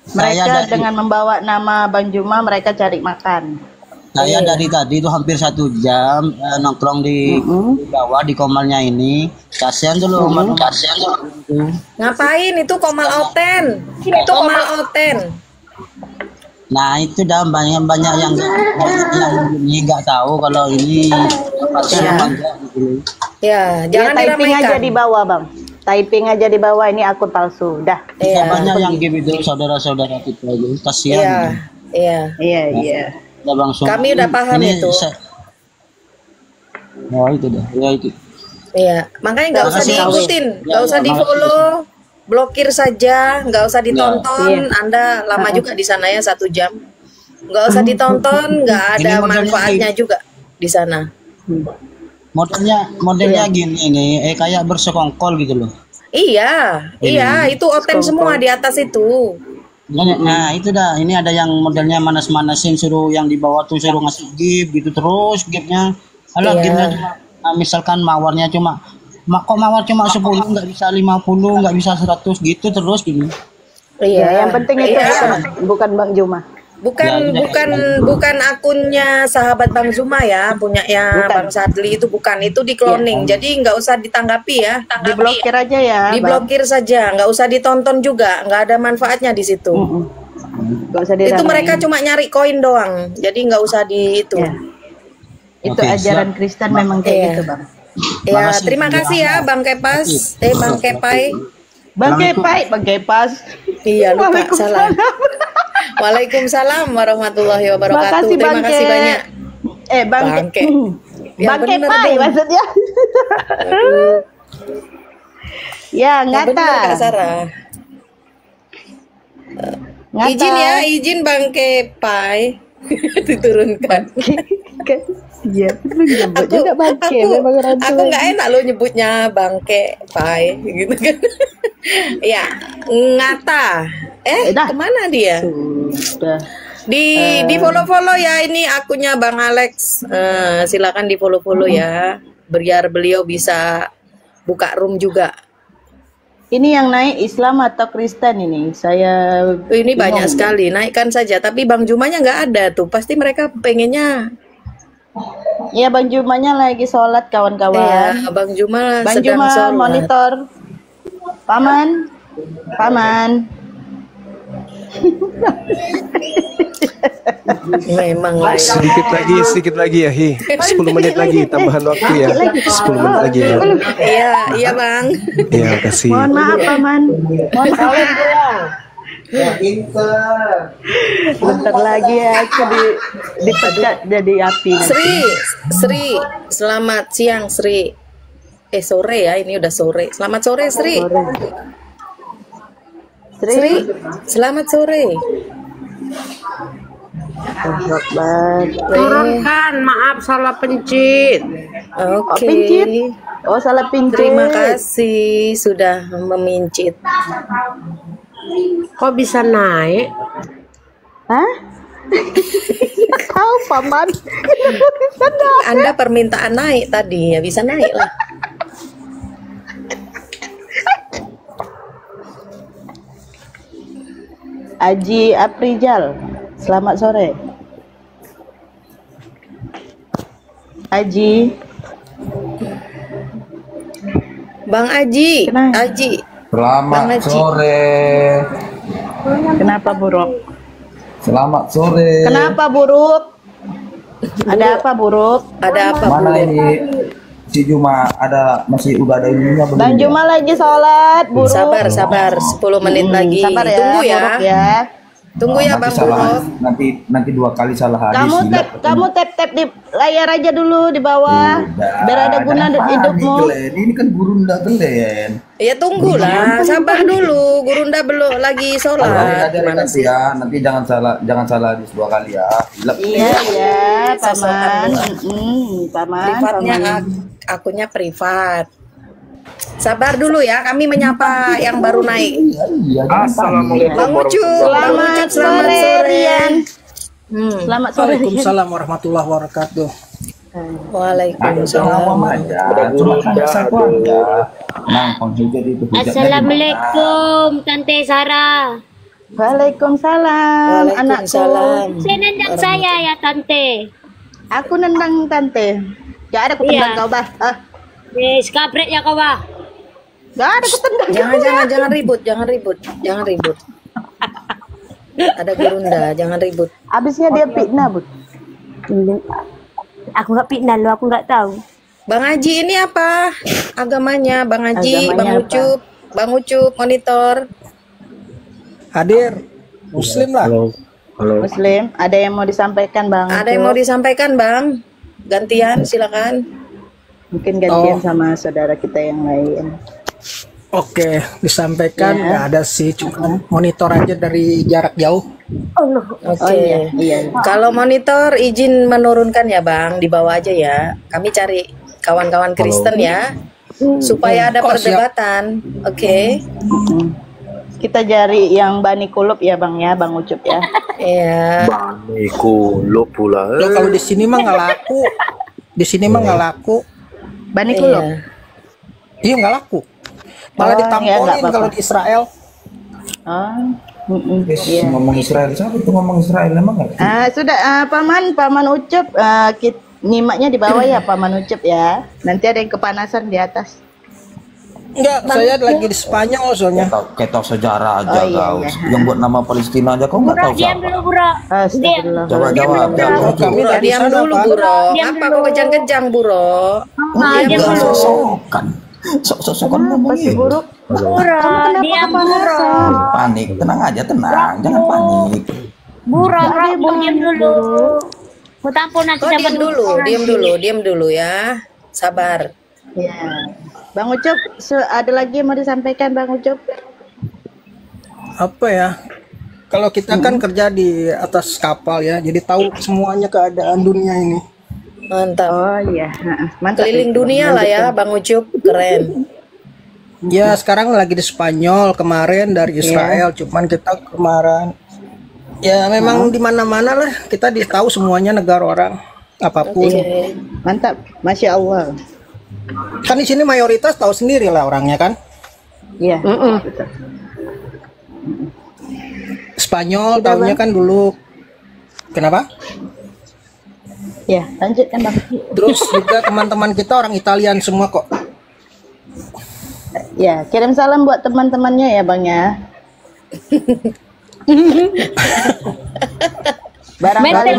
Mereka Saya dari- dengan membawa nama Bang Juma mereka cari makan. saya dari tadi itu hampir 1 jam nongkrong di bawah di komalnya ini. Kasihan tuh loh, kasihan tuh. Ngapain itu Komal Oten? Itu Komal Oten. Nah itu dah banyak yang ini nggak tahu kalau ini palsu Ya. apa enggak gitu. Ya, jangan Ya, typing aja diramaikan. di bawah, Bang. Typing aja di bawah ini akun palsu. Dah. Iya. Banyak yang give itu saudara-saudara kita itu Iya, kasihan. iya. Iya, iya. Udah Bang Sum. Kami udah paham itu. Oh itu dah, ya itu. Iya, makanya nggak usah Makasih, diikutin, Bang. nggak Ya, usah ya, di follow, blokir saja, nggak usah ditonton. Iya. Anda lama juga di sana ya 1 jam, nggak usah ditonton, nggak ada Ini modelnya manfaatnya juga di sana. Modelnya gini nih, kayak bersekongkol gitu loh. Iya, iya, itu Oten semua di atas itu. Nah itu dah, ini ada yang modelnya manas-manasin, suruh yang di bawah tuh suruh ngasih gift gitu terus giftnya. Alah Iya. giftnya cuma, misalkan mawarnya cuma kok mawar cuma 10, nggak bisa 50, nggak bisa 100 gitu terus gini. Iya, Yang penting itu bukan Bang Juma. bukan akunnya sahabat Bang Zuma ya, punyanya Bukan. Bang Sadli itu bukan, itu di cloning. Jadi nggak usah ditanggapi ya. Diblokir aja ya, Bang. Diblokir saja, nggak usah ditonton juga, nggak ada manfaatnya di situ. Nggak usah Itu diramain. mereka cuma nyari koin doang, jadi nggak usah di itu. Ya. Itu Oke, ajaran siap. Kristen memang kayak Iya. gitu, Bang. Ya, Makasih. terima kasih ya Bang Kepas, Bang Kepai. Bang Kepai, Bang Kepas. Iya, lupa Waalaikumsalam. salah. Waalaikumsalam warahmatullahi wabarakatuh. Makasih, Terima Bangke. kasih banyak. Bangke. Ya, Bangke bener pai dong. maksudnya. Ya, Yang ngata. bener, Kak Sarah. Ngata. Izin ya, izin Bangke Pai diturunkan. Iya, lu nyebut juga Bangke. Memang orang Aku tua. nggak enak lo nyebutnya Bangke Pai gitu kan. Ya, Ngata. Kemana dia? Sudah. Di follow ya ini akunnya Bang Alex. Silakan di follow ya. Biar beliau bisa buka room juga. Ini yang naik Islam atau Kristen ini? Saya Ini banyak bingung. sekali, naikkan saja. Tapi Bang Jumanya nggak ada tuh. Pasti mereka pengennya. Ya, Bang Jumanya lagi sholat kawan-kawan. Iya, Bang Juma Bang sedang Juma sholat. monitor. Paman. Memang lah. Sedikit lagi ya, Hi. 10 menit lagi tambahan waktu ya. 10 menit lagi ya. Iya Bang. Iya, kasih. Mohon maaf, Paman. Mohon maaf. Bentar lagi ya aku dipecat jadi api. nanti. Sri, selamat siang Sri. Sore ya, ini udah sore. Selamat sore Sri. Sri, selamat sore. Turunkan, maaf salah pencit. Oke. Pencit. Oh, salah pencit. Terima kasih sudah memincit. Kok bisa naik? Hah? Kau Paman. Anda permintaan naik tadi, ya bisa naik lah. Aji Aprijal, selamat sore. Aji. Bang Aji, Aji. Selamat Bang Haji. sore. Kenapa buruk? Selamat sore. Kenapa buruk? Ada apa buruk? Ada apa Mana ini si Juma masih udah ada ininya belum? Bang Juma lagi sholat, buruk. Sabar, 10 menit lagi. Sabar ya, Tunggu ya. buruk ya. Tunggu ya nanti Bang salah, Buruk. nanti 2 kali salah hadis. Kamu tap di layar aja dulu di bawah, biar ada guna hidupmu. Ini kan Gurunda Glen. Ya tunggulah, sabar dulu. Gurunda belum lagi sholat. Gimana sih ya? Nanti jangan salah hadis 2 kali ya. Iya, Paman. Paman. Privatnya akunnya privat. Sabar dulu ya, kami menyapa yang baru naik. Assalamualaikum Bang Ucup, Selamat sore, Rian. Selamat sore. Waalaikumsalam warahmatullahi wabarakatuh. Waalaikumsalam. Assalamualaikum Tante Sarah. Waalaikumsalam, anakku. Saya nendang saya ya Tante. Aku nendang Tante. Gak ada aku tendang kau, Bah. Skabrek ya kau, Bah. Gak ada aku tendang. Jangan ribut. Ada Gurunda, jangan ribut. Abisnya dia fitnah, Bud. Aku nggak fitnah lo, aku nggak tahu. Bang Haji ini apa? Agamanya Bang Haji, Agamanya Bang Ucup, monitor. Hadir Muslim lah. Halo. Muslim, ada yang mau disampaikan, Bang? Ada yang mau disampaikan Bang? Gantian, silakan. Mungkin gantian sama saudara kita yang lain. Oke, disampaikan nggak ada sih, cuma monitor aja dari jarak jauh. Oke. Iya. Kalau monitor izin menurunkan ya Bang, dibawa aja ya. Kami cari kawan-kawan Kristen ya, supaya ada perdebatan. Oke. Kita cari yang Bani Kulub ya, Bang ya, Bang Ucup ya. Iya. Bani Kulub pula. Loh, kalau di sini mah nggak laku. Di sini mah nggak laku. Bani Kulub. Iya nggak laku. Malah ditampolin kalau di Israel. Ngomong Israel, siapa itu ngomong Israel emang nggak? Sudah, Paman Ucup, nyimaknya di bawah ya, Paman Ucup ya. Nanti ada yang kepanasan di atas. Enggak, saya lagi di Spanyol soalnya. Kayak tahu sejarah aja kau. Yang buat nama Palestina aja kau nggak tahu Diam siapa. dulu, Bro. Astagfirullah. Jawab. Diam dulu, Buro. Apa kok kejang-kejang, Buro? Diam dulu. Sok-sokan. Sok-sokan ngomong gitu. Bro, diam Bro. Panik, tenang aja, tenang. Jangan panik. Burung, diam dulu. Kutampun nanti dapat Diam dulu ya. Sabar. Ya. Bang Ucup, ada lagi yang mau disampaikan Bang Ucup? Apa ya? Kalau kita kan kerja di atas kapal ya, jadi tahu semuanya keadaan dunia ini. Mantap. Oh iya, mantap. Keliling dunia lah ya, Bang Ucup, keren. Ya sekarang lagi di Spanyol, kemarin dari Israel, cuman kita kemarin ya memang di mana-mana lah kita tahu semuanya negara orang apapun. Mantap, Masya Allah. Kan di sini mayoritas tahu sendiri lah orangnya kan. Iya. Spanyol tahunya kan dulu. Kenapa? Ya, lanjutkan Bang. Terus juga teman-teman kita orang Italian semua kok. Ya, kirim salam buat teman-temannya ya Bang ya. Barangkali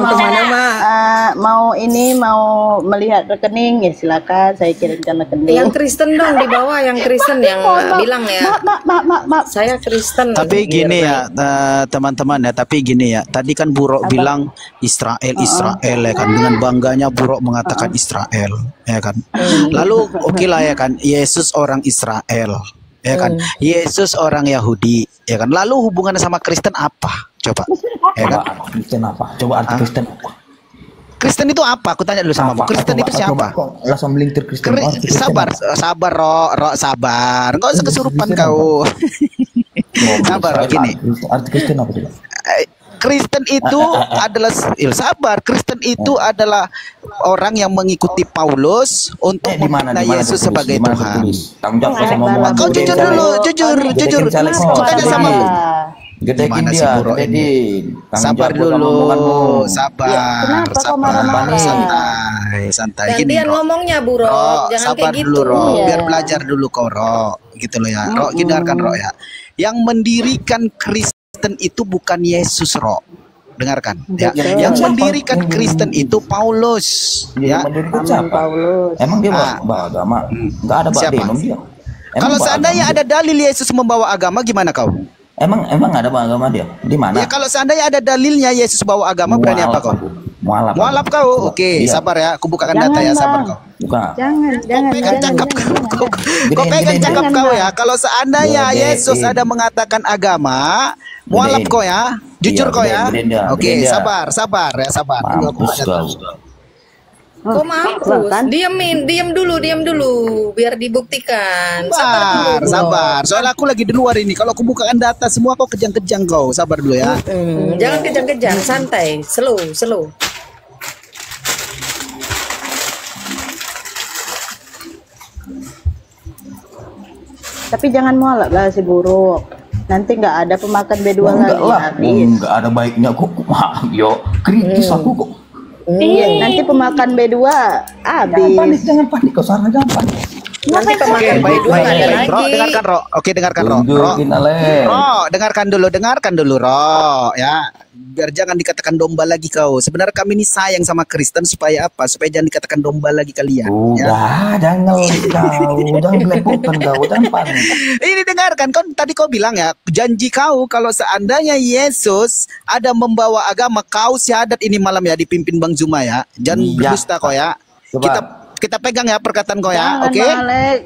mau melihat rekening ya silakan saya kirimkan rekening. Yang Kristen dong di bawah, yang Kristen yang bilang ya. Maaf. Saya Kristen. Tapi gini ya teman-teman ya, tapi gini ya. Tadi kan Buruk bilang Israel ya kan, dengan bangganya Buruk mengatakan Israel ya kan. Lalu oke lah ya kan, Yesus orang Israel ya kan. Yesus orang Yahudi ya kan. Lalu hubungannya sama Kristen apa? Coba. Ya kan? Kristen apa? Coba arti Kristen apa? Kristen itu apa? Aku tanya dulu sama kamu. Kristen itu siapa? Langsung melintir Kristen. Sabar, Rok, sabar. Enggak usah kesurupan kau. Sabar, gini. Arti Kristen apa coba? Kristen itu adalah sabar. Kristen itu adalah orang yang mengikuti Paulus untuk memfitnah Yesus sebagai Tuhan. Kau jujur dulu, jujur. Kau tanya sama Gimana sih Buruk ini? Sabar dulu, sabar, santai. Gantian ngomongnya Buruk, jangan sabar kayak gitu. dulu Rok, biar belajar dulu kau Rok, gitu loh ya. Rok, dengarkan Rok ya. Yang mendirikan Kristen itu bukan Yesus Rok. Dengarkan ya. Yang mendirikan Kristen itu Paulus. Ya. Mendirikan siapa? Emang dia bawa agama? Enggak ada denom dia. Kalau seandainya ada dalil Yesus membawa agama, gimana kau? Emang ada agama dia? Di mana? Ya kalau seandainya ada dalilnya Yesus bawa agama, berani apa kau? Mualaf kau. Oke, sabar ya. Aku bukakan data ya, sabar kau. Jangan. Kau pegang cakap kau ya. Kalau seandainya Yesus ada mengatakan agama, mualaf kau ya. Jujur kau ya. Oke, sabar ya, sabar. Kok mampus? Diam dulu, biar dibuktikan. Sabar. Soalnya aku lagi di luar ini. Kalau aku bukakan data semua, kau kejang-kejang kau. Sabar dulu ya. Jangan kejang-kejang, santai, slow. Tapi jangan mualaf lah si Buruk. Nanti nggak ada pemakan B2 lagi. Nggak ada baiknya kok. Yo, kritis aku kok. Iya, nanti pemakan B2 habis. Jangan panik kau sana, jangan panik. Nanti pemakan B2 ada lagi. Dengarkan Rok. Oke, dengarkan Rok. Dengarkan dulu Rok ya. Biar jangan dikatakan domba lagi kau. Sebenarnya kami ini sayang sama Kristen supaya apa? Supaya jangan dikatakan domba lagi kalian. Udah, jangan melepaskan kau, jangan panik. Ini dengarkan, tadi kau bilang ya, janji kau kalau seandainya Yesus ada membawa agama, kau syahadat ini malam ya dipimpin Bang Zuma ya. Jangan berdusta kau ya. Kita pegang ya perkataan kau ya, oke?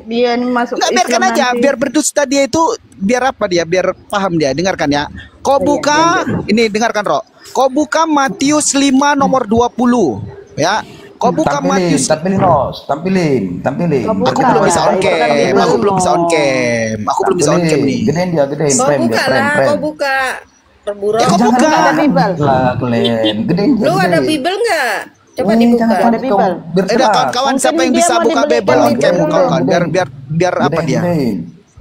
Dia ini masuk Nggak, biarkan Islam aja, nanti. biar berdusta dia itu, biar apa dia, biar paham dia. Dengarkan ya. Kau buka, ini dengarkan Rok. Kau buka Matius 5 nomor 20 ya. Kau buka Matius. Tampilin. Aku belum bisa on cam. Nih. Gedein dia. Kau buka. Perburuan. Ya, kau buka. Lu ada Bible nggak? Coba dibuka. Ada Bible. Kawan siapa yang bisa buka Bible on cam kawan? Biar apa dia?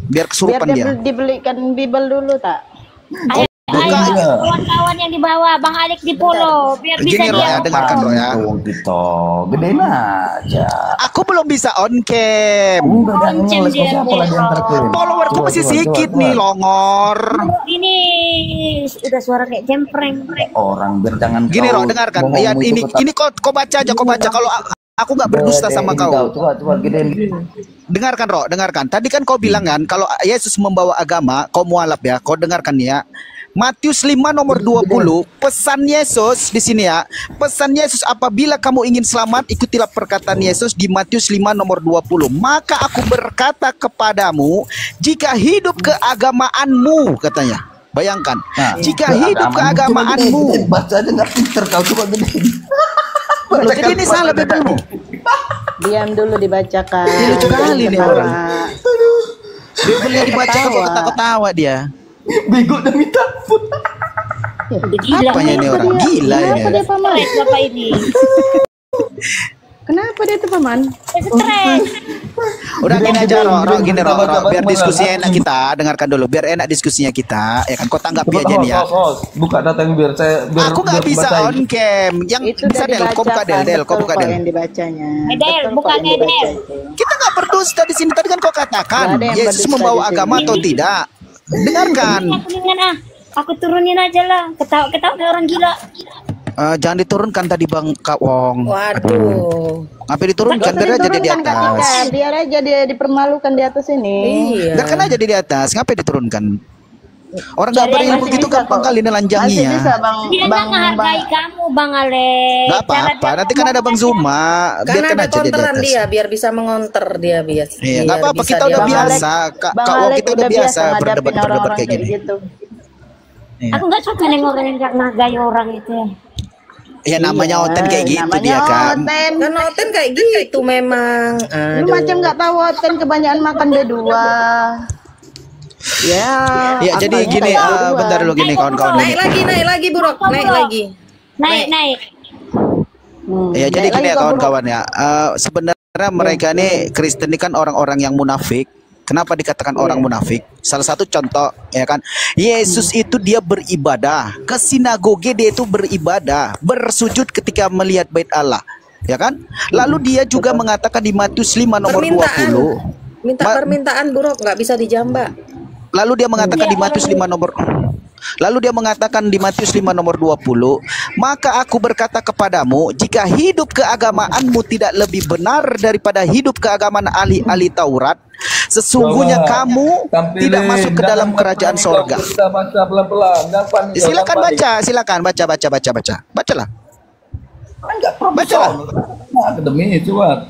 Biar kesurupan dia. Dibelikan Bible dulu tak? Ayo kawan-kawan yang di bawah, Bang Alex di follow biar bisa Gini Ro ya, dengarkan Ro ya. Gitu, gedein aja. Aku belum bisa on cam. Followerku masih sedikit nih, longor. Ini udah suara kayak jempreng. Orang jangan. Gini Ro, dengarkan. Ya ini kau baca aja, kalau aku nggak berdusta sama kau. Coba gedein. Dengarkan Ro, dengarkan. Tadi kan kau bilang kan kalau Yesus membawa agama, kau mualaf ya. Kau dengarkan ya. Matius 5 nomor 20, pesan Yesus di sini ya. Pesan Yesus, apabila kamu ingin selamat, ikutilah perkataan Yesus di Matius 5 nomor 20. Maka aku berkata kepadamu, jika hidup keagamaanmu, katanya. Bayangkan, jika hidup keagamaanmu. Baca aja nggak pinter kau, coba gede. Loh, jadi ini salah Bibelmu. Diam dulu dibacakan. Ini lucu kali nih orang. Bibelnya dibaca kok ketawa-ketawa dia. Bego dan minta ampun. Apanya ini orang gila ini. Kenapa dia paman? Bapak ini. Kenapa dia tuh paman? Stres. Udah gini aja Ro, gini Ro, biar diskusinya enak kita, dengarkan dulu, biar enak diskusinya kita, ya kan, kau tanggapi aja nih ya. Buka data yang biar saya. Aku nggak bisa on cam, yang Itu bisa Del, kau buka Del, kau buka Del. yang dibacanya. Del, buka Del. Kita nggak berdusta di sini, tadi kan kau katakan Yesus membawa agama atau tidak. Dengarkan. Aku turunin aja lah, ketawa kayak orang gila. Jangan diturunkan tadi Bang Kak Wong. Waduh. Ngapain diturunkan? Biar aja dia di atas. Biar aja dia dipermalukan di atas ini. Iya. Biarkan aja dia di atas. Ngapain diturunkan? Orang nggak berilmu begitu gampang kali nelanjangi Masih ya. bisa Dia nggak menghargai kamu, Bang Alex. Gak apa-apa. Nanti kan ada Bang Zuma. Kan Biarkan ada aja dia di counteran atas. dia, biar bisa mengonter dia biar. Iya, nggak apa-apa. Kita udah biasa. Kak Wong, kita udah biasa berdebat kayak gini. Gitu. Aku nggak suka nengok orang yang nggak menghargai orang itu ya. Ya namanya Oten kayak gitu dia kan. Kan Oten kayak gitu memang. Lu macam nggak tahu Oten kebanyakan makan berdua. Ya jadi gini, bentar dulu gini kawan-kawan. Naik lagi Buruk, naik lagi. Naik. Ya jadi gini ya kawan-kawan ya. Sebenarnya mereka nih Kristen ini kan orang-orang yang munafik. Kenapa dikatakan orang munafik? Salah satu contoh ya kan, Yesus itu dia beribadah ke sinagoge, dia itu beribadah, bersujud ketika melihat bait Allah, ya kan? Lalu dia juga mengatakan di Matius 5 nomor 20. Permintaan Buruk nggak bisa dijambak. Lalu dia mengatakan di Matius 5 nomor Lalu dia mengatakan di Matius 5 nomor 20, maka aku berkata kepadamu, jika hidup keagamaanmu tidak lebih benar daripada hidup keagamaan ahli-ahli Taurat, sesungguhnya kamu tidak masuk ke dalam kerajaan sorga. Kita baca pelan-pelan. Silakan baca, silakan baca. Bacalah. Bacalah. Akademi, coba.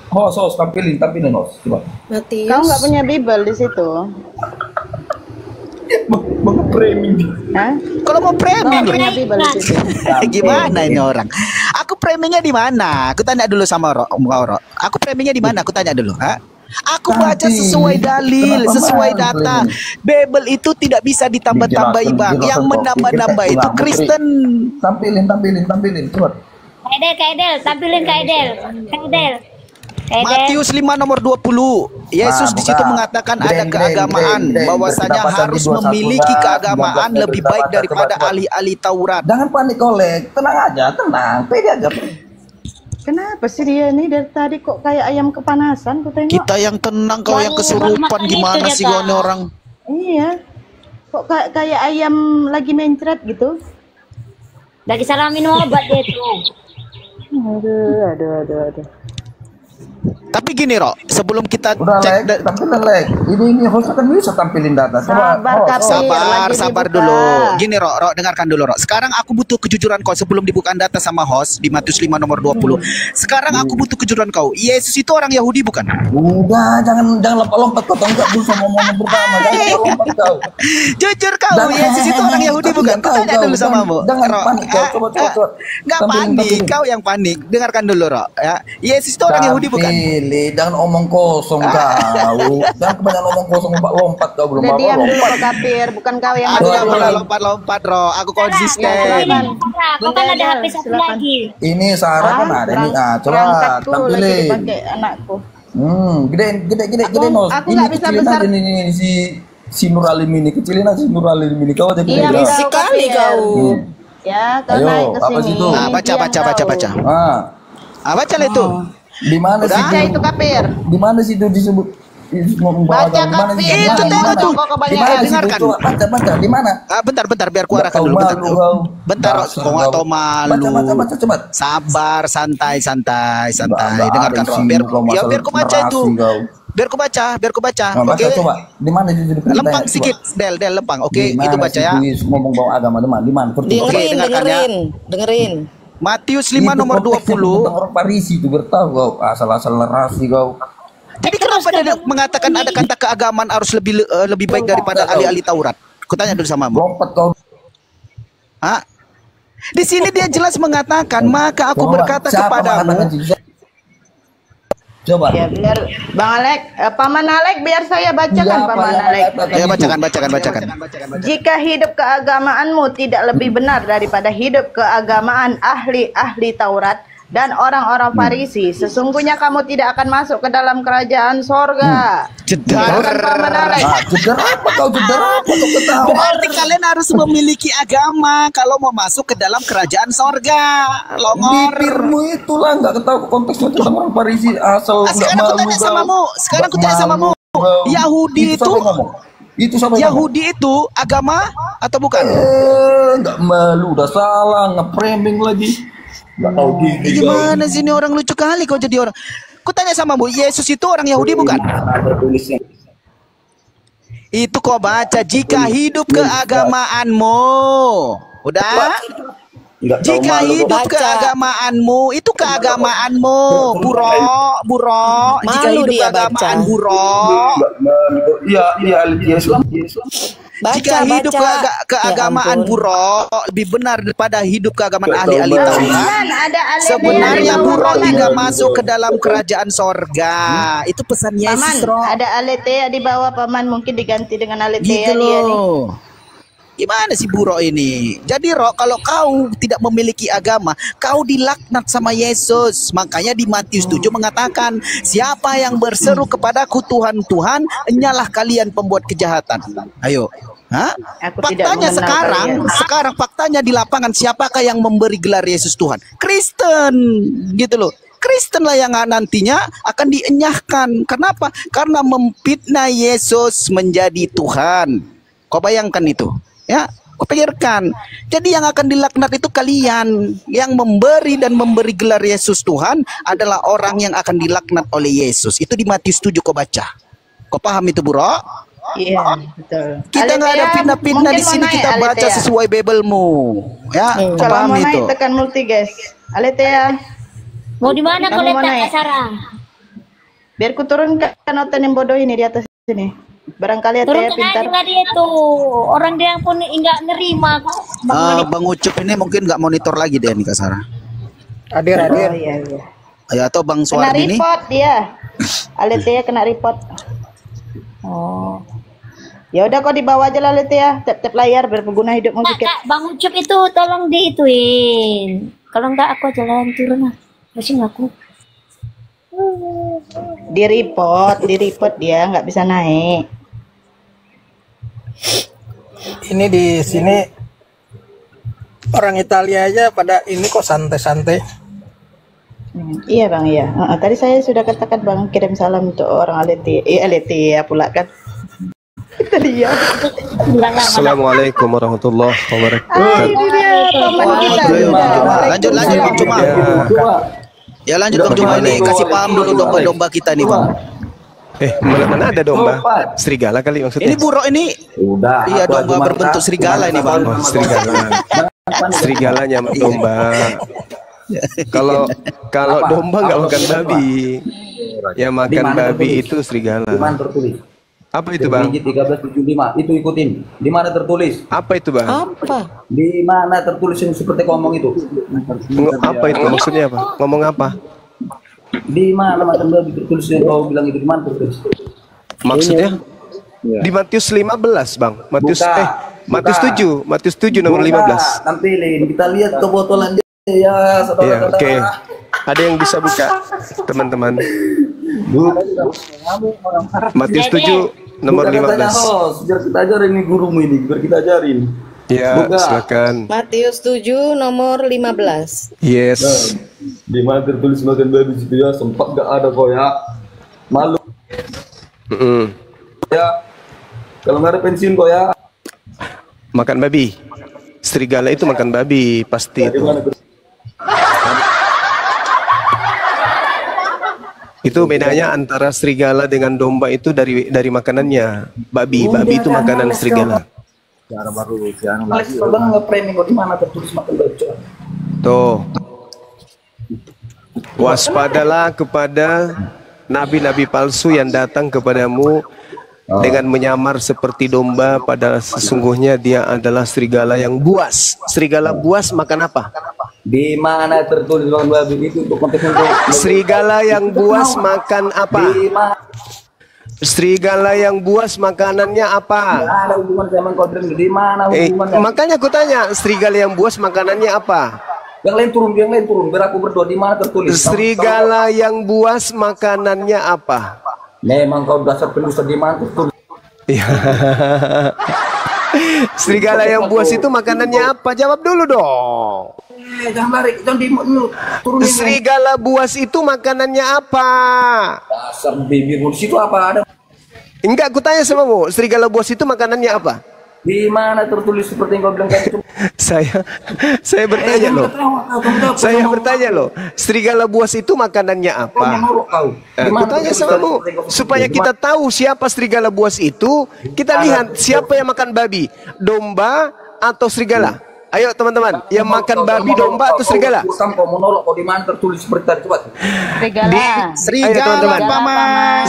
Host, tampilin host, coba. Kau nggak punya Bible di situ? Mau framing. Hah? Kalau mau framing punya Bible di situ. Gimana ini orang? Aku framingnya di mana? Aku tanya dulu sama Ro. Aku framingnya di mana? Aku tanya dulu. Aku baca sesuai dalil, sesuai data. Bible itu tidak bisa ditambah-tambahi Bang. Yang menambah-nambah itu Kristen. Tampilin, coba. Kak Edel, tampilin Kak Edel. Matius 5 nomor 20. Yesus di situ mengatakan ada keagamaan, bahwasanya harus memiliki keagamaan lebih baik daripada ahli-ahli Taurat. Jangan panik Oleh, tenang aja, pede aja. Kenapa sih dia ini dari tadi kok kayak ayam kepanasan? Ku tengok. Kita yang tenang, kau yang kesurupan, gimana sih kau ini orang? Iya. Kok kayak ayam lagi mencret gitu? Lagi salah minum obat dia tuh. Aduh. Tapi gini Ro, sebelum kita cek tampilin ini host kan bisa tampilin data. Sabar dulu. Gini Ro, dengarkan dulu Ro. Sekarang aku butuh kejujuran kau sebelum dibuka data sama host di Matius 5 nomor 20. Sekarang aku butuh kejujuran kau. Yesus itu orang Yahudi bukan? Udah, jangan lompat kau enggak dulu sama momen pertama. Jangan lompat kau. Jujur kau, Yesus itu orang Yahudi bukan? Kau tanya dulu sama Mu. Jangan panik kau, coba. Enggak panik, kau yang panik. Dengarkan dulu Ro, ya. Yesus itu orang Yahudi bukan? Jangan omong kosong kau. Jangan kebanyakan omong kosong, lompat kau belum apa-apa. Diam dulu kafir, bukan kau yang lompat Ro. Aku konsisten. Kau kan ada HP satu lagi. Ini Sarah kan ada ini. Coba tampilin. Pakai anakku. Gede nos. Aku nggak bisa besar. Ini si Nuralim ini kecilin aja si Nuralim ini kau jadi berisik kali kau. Ya, kau naik ke sini. Baca. Baca itu. Di mana sih itu kafir? Di mana sih itu disebut? Baca kafir. Itu tengok tuh. Dengarkan. Baca. Di mana? Bentar biar ku arahkan dulu. Bentar, kok nggak tahu malu. Baca cepat. Sabar, santai. Dengarkan Ro. Biar ku baca itu. biar ku baca. Nah, baca Oke. coba. Di mana itu diperintah? Lempang sedikit, Del lempang. Oke, Di mana itu baca si ya. Luis ngomong bawa agama di mana? Dengerin, dengerin. Matius 5 nomor 20. Tentang orang Parisi itu bertahu kau asal-asal narasi kau. Jadi kenapa dia mengatakan ada kata keagamaan harus lebih baik daripada ahli-ahli Taurat? Kutanya dulu sama mu. Lompat kau. Hah? Di sini dia jelas mengatakan, maka aku berkata kepadamu. Coba. Ya biar Bang Alek, Paman Alek biar saya bacakan Paman Alek. Ya bacakan. Jika hidup keagamaanmu tidak lebih benar daripada hidup keagamaan ahli-ahli Taurat dan orang-orang Farisi, sesungguhnya kamu tidak akan masuk ke dalam kerajaan sorga. Katakan Paman Alek. Jedar apa kau ketawa? Berarti kalian harus memiliki agama kalau mau masuk ke dalam kerajaan sorga. Longor. Bibirmu itulah nggak ketahui konteksnya tentang orang Parisi asal nggak malu. Sekarang aku tanya samamu. Yahudi itu Yahudi itu agama atau bukan? Nggak malu, udah salah, nge-framing lagi. Nggak tahu gigi. Gimana sih ini orang lucu kali kau jadi orang. Ku tanya samamu, Yesus itu orang Yahudi bukan? Ada tulisnya. Itu kau baca, jika hidup keagamaanmu. Udah? Jika hidup keagamaanmu, itu keagamaanmu, buro. Jika hidup keagamaan buro. Iya, Yesus. Jika hidup keagamaan buro lebih benar daripada hidup keagamaan ahli-ahli Taurat, sebenarnya buro tidak masuk ke dalam kerajaan sorga. Itu pesan Yesus. Paman, ada aletea di bawah Paman, mungkin diganti dengan aletea Gitu dia nih. loh. Gimana sih buro ini? Jadi Rok, kalau kau tidak memiliki agama, kau dilaknat sama Yesus. Makanya di Matius 7 mengatakan, siapa yang berseru kepadaku Tuhan, Tuhan, enyalah kalian pembuat kejahatan. Ayo. Hah? Faktanya sekarang faktanya di lapangan, siapakah yang memberi gelar Yesus Tuhan? Kristen, gitu loh. Kristen lah yang nantinya akan dienyahkan. Kenapa? Karena memfitnah Yesus menjadi Tuhan. Kau bayangkan itu? Ya, kau pikirkan. Jadi yang akan dilaknat itu kalian. Yang memberi dan memberi gelar Yesus Tuhan adalah orang yang akan dilaknat oleh Yesus. Itu di Matius 7 kau baca. Kau paham itu, Bro? Iya, betul. Kita nggak ada pindah-pindah di sini, kita baca sesuai Bible-mu. Ya, kau Kalau paham mau itu. naik tekan multi guys. Aletea. Mau di mana kau letak Kak Sarah? Biar ku turunkan noten yang bodoh ini di atas sini. Barangkali Atea pintar. Turunkan dia tuh. Orang dia yang pun enggak nerima kok. Bang Ucup ini mungkin nggak monitor lagi deh nih Kak Sarah. Hadir. Oh, iya. Ya, atau Bang Kena Suardi ini. report dia. Aletea kena report. Oh. Ya udah kau dibawa aja lah Aletea, tap layar biar pengguna hidupmu sedikit. Kak, Bang Ucup itu tolong diituin. Kalau enggak aku jalan turun lah. Pusing aku. Di report dia nggak bisa naik. Ini di sini orang Italia aja pada ini kok santai-santai. Iya Bang, iya. Tadi saya sudah katakan Bang kirim salam untuk orang Aletea pula kan. Tadi ya. Assalamualaikum warahmatullahi wabarakatuh. Ini dia teman kita. Lanjut Bang Cuma. Ya lanjut Bang Cuma ini kasih paham dulu domba-domba kita nih Bang. Mana ada domba? Serigala kali maksudnya. Ini buruk ini. Udah. Iya, domba berbentuk serigala ini Bang. Oh, serigala. Serigalanya sama domba. Kalau domba nggak makan babi. Yang makan babi itu serigala. Di mana tertulis? Apa itu Bang? 1375 itu ikutin. Di mana tertulis? Apa itu Bang? Apa? Di mana tertulis yang seperti ngomong itu? Apa itu maksudnya apa? Ngomong apa? Di mana makan babi tertulis yang kau bilang itu, di mana tertulis? Maksudnya? Di Matius 15 Bang. Matius 7 nomor 15. Tampilin, kita lihat kebotolan dia ya saudara-saudara. Oke. Ada yang bisa buka teman-teman? Matius 7 nomor 15. Biar kita ajarin nih gurumu ini, biar kita ajarin. Ya, silakan. Matius 7 nomor 15. Yes. Di mana tertulis makan babi situ ya, sempat gak ada kok ya. Malu. Ya. Kalau nggak ada pensiun kok ya. Makan babi. Serigala itu makan babi pasti itu. Itu bedanya antara serigala dengan domba itu dari makanannya. Babi itu makanan serigala. Cara baru lagi bang nge-framing kok di mana tertulis makan bacot. Tuh. Waspadalah kepada nabi-nabi palsu yang datang kepadamu dengan menyamar seperti domba, padahal sesungguhnya dia adalah serigala yang buas. Serigala buas makan apa? Di mana tertulis bang babi itu untuk konteks untuk serigala yang buas makan apa? Serigala yang buas makanannya apa? Ada hubungan sama kodreng di mana hubungannya? Makanya aku tanya, serigala yang buas makanannya apa? Yang lain turun, biar aku berdua di mana tertulis? Serigala yang buas makanannya apa? Memang kau dasar penulis di mana tertulis? Serigala yang buas itu makanannya apa? Jawab dulu dong. Jangan lari, jangan turun. Serigala buas itu makanannya apa? Dasar bibir di situ apa ada? Enggak, aku tanya sama kamu, serigala buas itu makanannya apa? Di mana tertulis seperti yang kau bilang itu? Saya bertanya loh. Saya bertanya loh. Serigala buas itu makanannya apa? Aku tanya sama kamu supaya kita tahu siapa serigala buas itu. Kita lihat siapa yang makan babi, domba atau serigala. Ayo teman-teman, yang makan babi, domba atau serigala? Kau monolog, kau di mana tertulis seperti tadi? Coba. Serigala, Paman.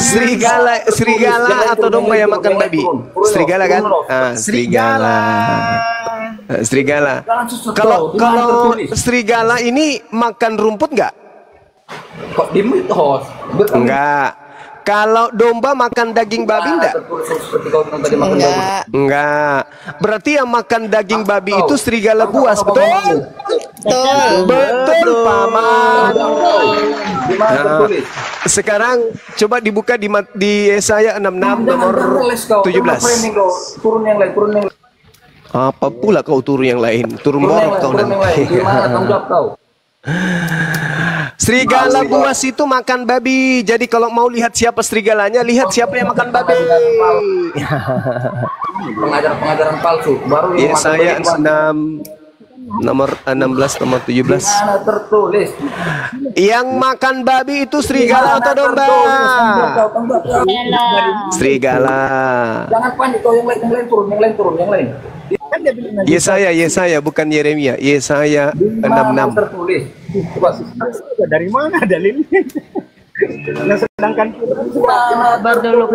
Serigala atau domba yang makan babi? Serigala kan? Serigala. Serigala. Kalau serigala ini makan rumput nggak? Kok di mitos? Enggak. Kalau domba makan daging babi enggak? Enggak. Berarti yang makan daging babi itu serigala buas, betul? Betul, Paman. Nah, sekarang coba dibuka di Yesaya 66 nomor 17. Turun yang lain. Apa pula kau turun yang lain? Turun morok kau nanti. Gimana tanggung jawab kau? Serigala buas itu makan babi. Jadi kalau mau lihat siapa serigalanya, lihat siapa yang makan babi. Pengajaran palsu. Baru Yesaya 6 nomor 16 nomor 17. Tertulis. Yang makan babi itu serigala atau domba? Serigala. Jangan panik kau, yang lain turun. Yesaya bukan Yeremia. Yesaya 66. Tertulis. Dari mana dalilnya? Sedangkan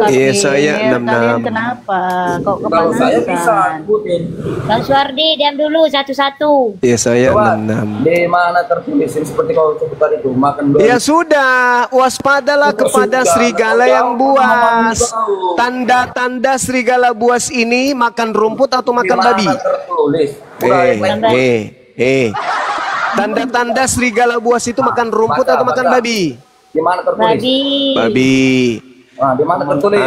Yesaya 66. Kalian kenapa? Kok kalau saya bisa ikutin. Bang Suardi, diam dulu satu-satu. Yesaya 66. Di mana tertulis seperti kau sebut tadi itu makan babi? Ya sudah, waspadalah kepada serigala yang buas. Tanda-tanda serigala buas ini makan rumput atau makan babi? Tanda-tanda serigala buas itu makan rumput atau makan babi? Di mana tertulis? Babi. Di mana tertulis?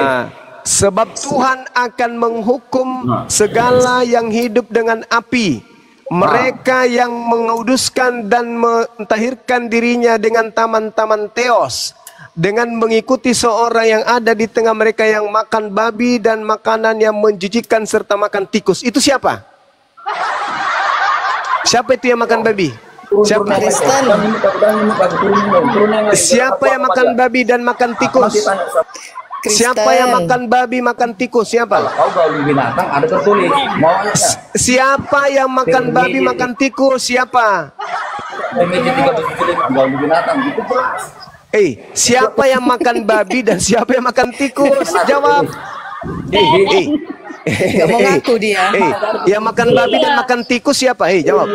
Sebab Tuhan akan menghukum segala yang hidup dengan api. Mereka yang menguduskan dan mentahirkan dirinya dengan taman-taman teos, dengan mengikuti seorang yang ada di tengah mereka yang makan babi dan makanan yang menjijikkan serta makan tikus. Itu siapa? Siapa itu yang makan babi? Siapa? Siapa yang makan babi dan makan tikus? Siapa yang makan babi makan tikus? Siapa? Kau gauli binatang ada tertulis. Siapa yang makan babi makan tikus? Siapa? Gauli binatang itu jelas. Siapa yang makan babi dan siapa yang makan tikus? Jawab. Gak mau ngaku dia. Yang makan babi dan makan tikus siapa? Jawab.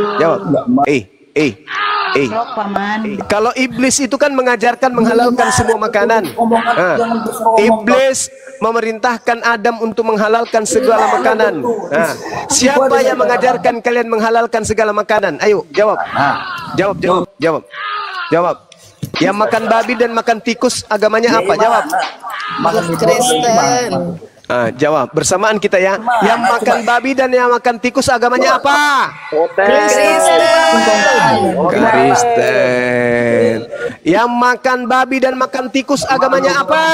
Kalau iblis itu kan mengajarkan menghalalkan semua makanan. Iblis memerintahkan Adam untuk menghalalkan segala makanan. Siapa yang mengajarkan kalian menghalalkan segala makanan? Ayo jawab. Jawab. Yang makan babi dan makan tikus agamanya apa? Jawab. Kristen. Jawab bersamaan kita ya. Yang makan babi dan yang makan tikus agamanya apa? Kristen. Yang makan babi dan makan tikus agamanya apa?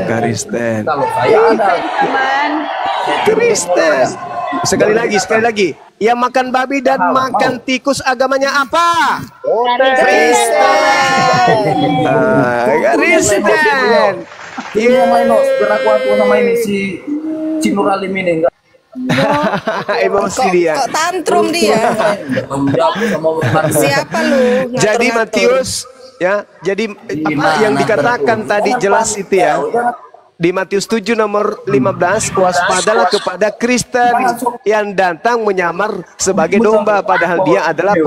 Kristen. Kalau saya ada Kristen. Sekali lagi. Yang makan babi dan makan tikus agamanya apa? Kristen. Ini yang lain loh, aku sama ini si Nuralim ini enggak. Emosi dia. Kok tantrum dia? Siapa lu? Jadi Matius ya, jadi apa yang dikatakan tadi jelas itu ya. Di Matius 7 nomor 15, waspadalah kepada Kristen yang datang menyamar sebagai domba padahal dia adalah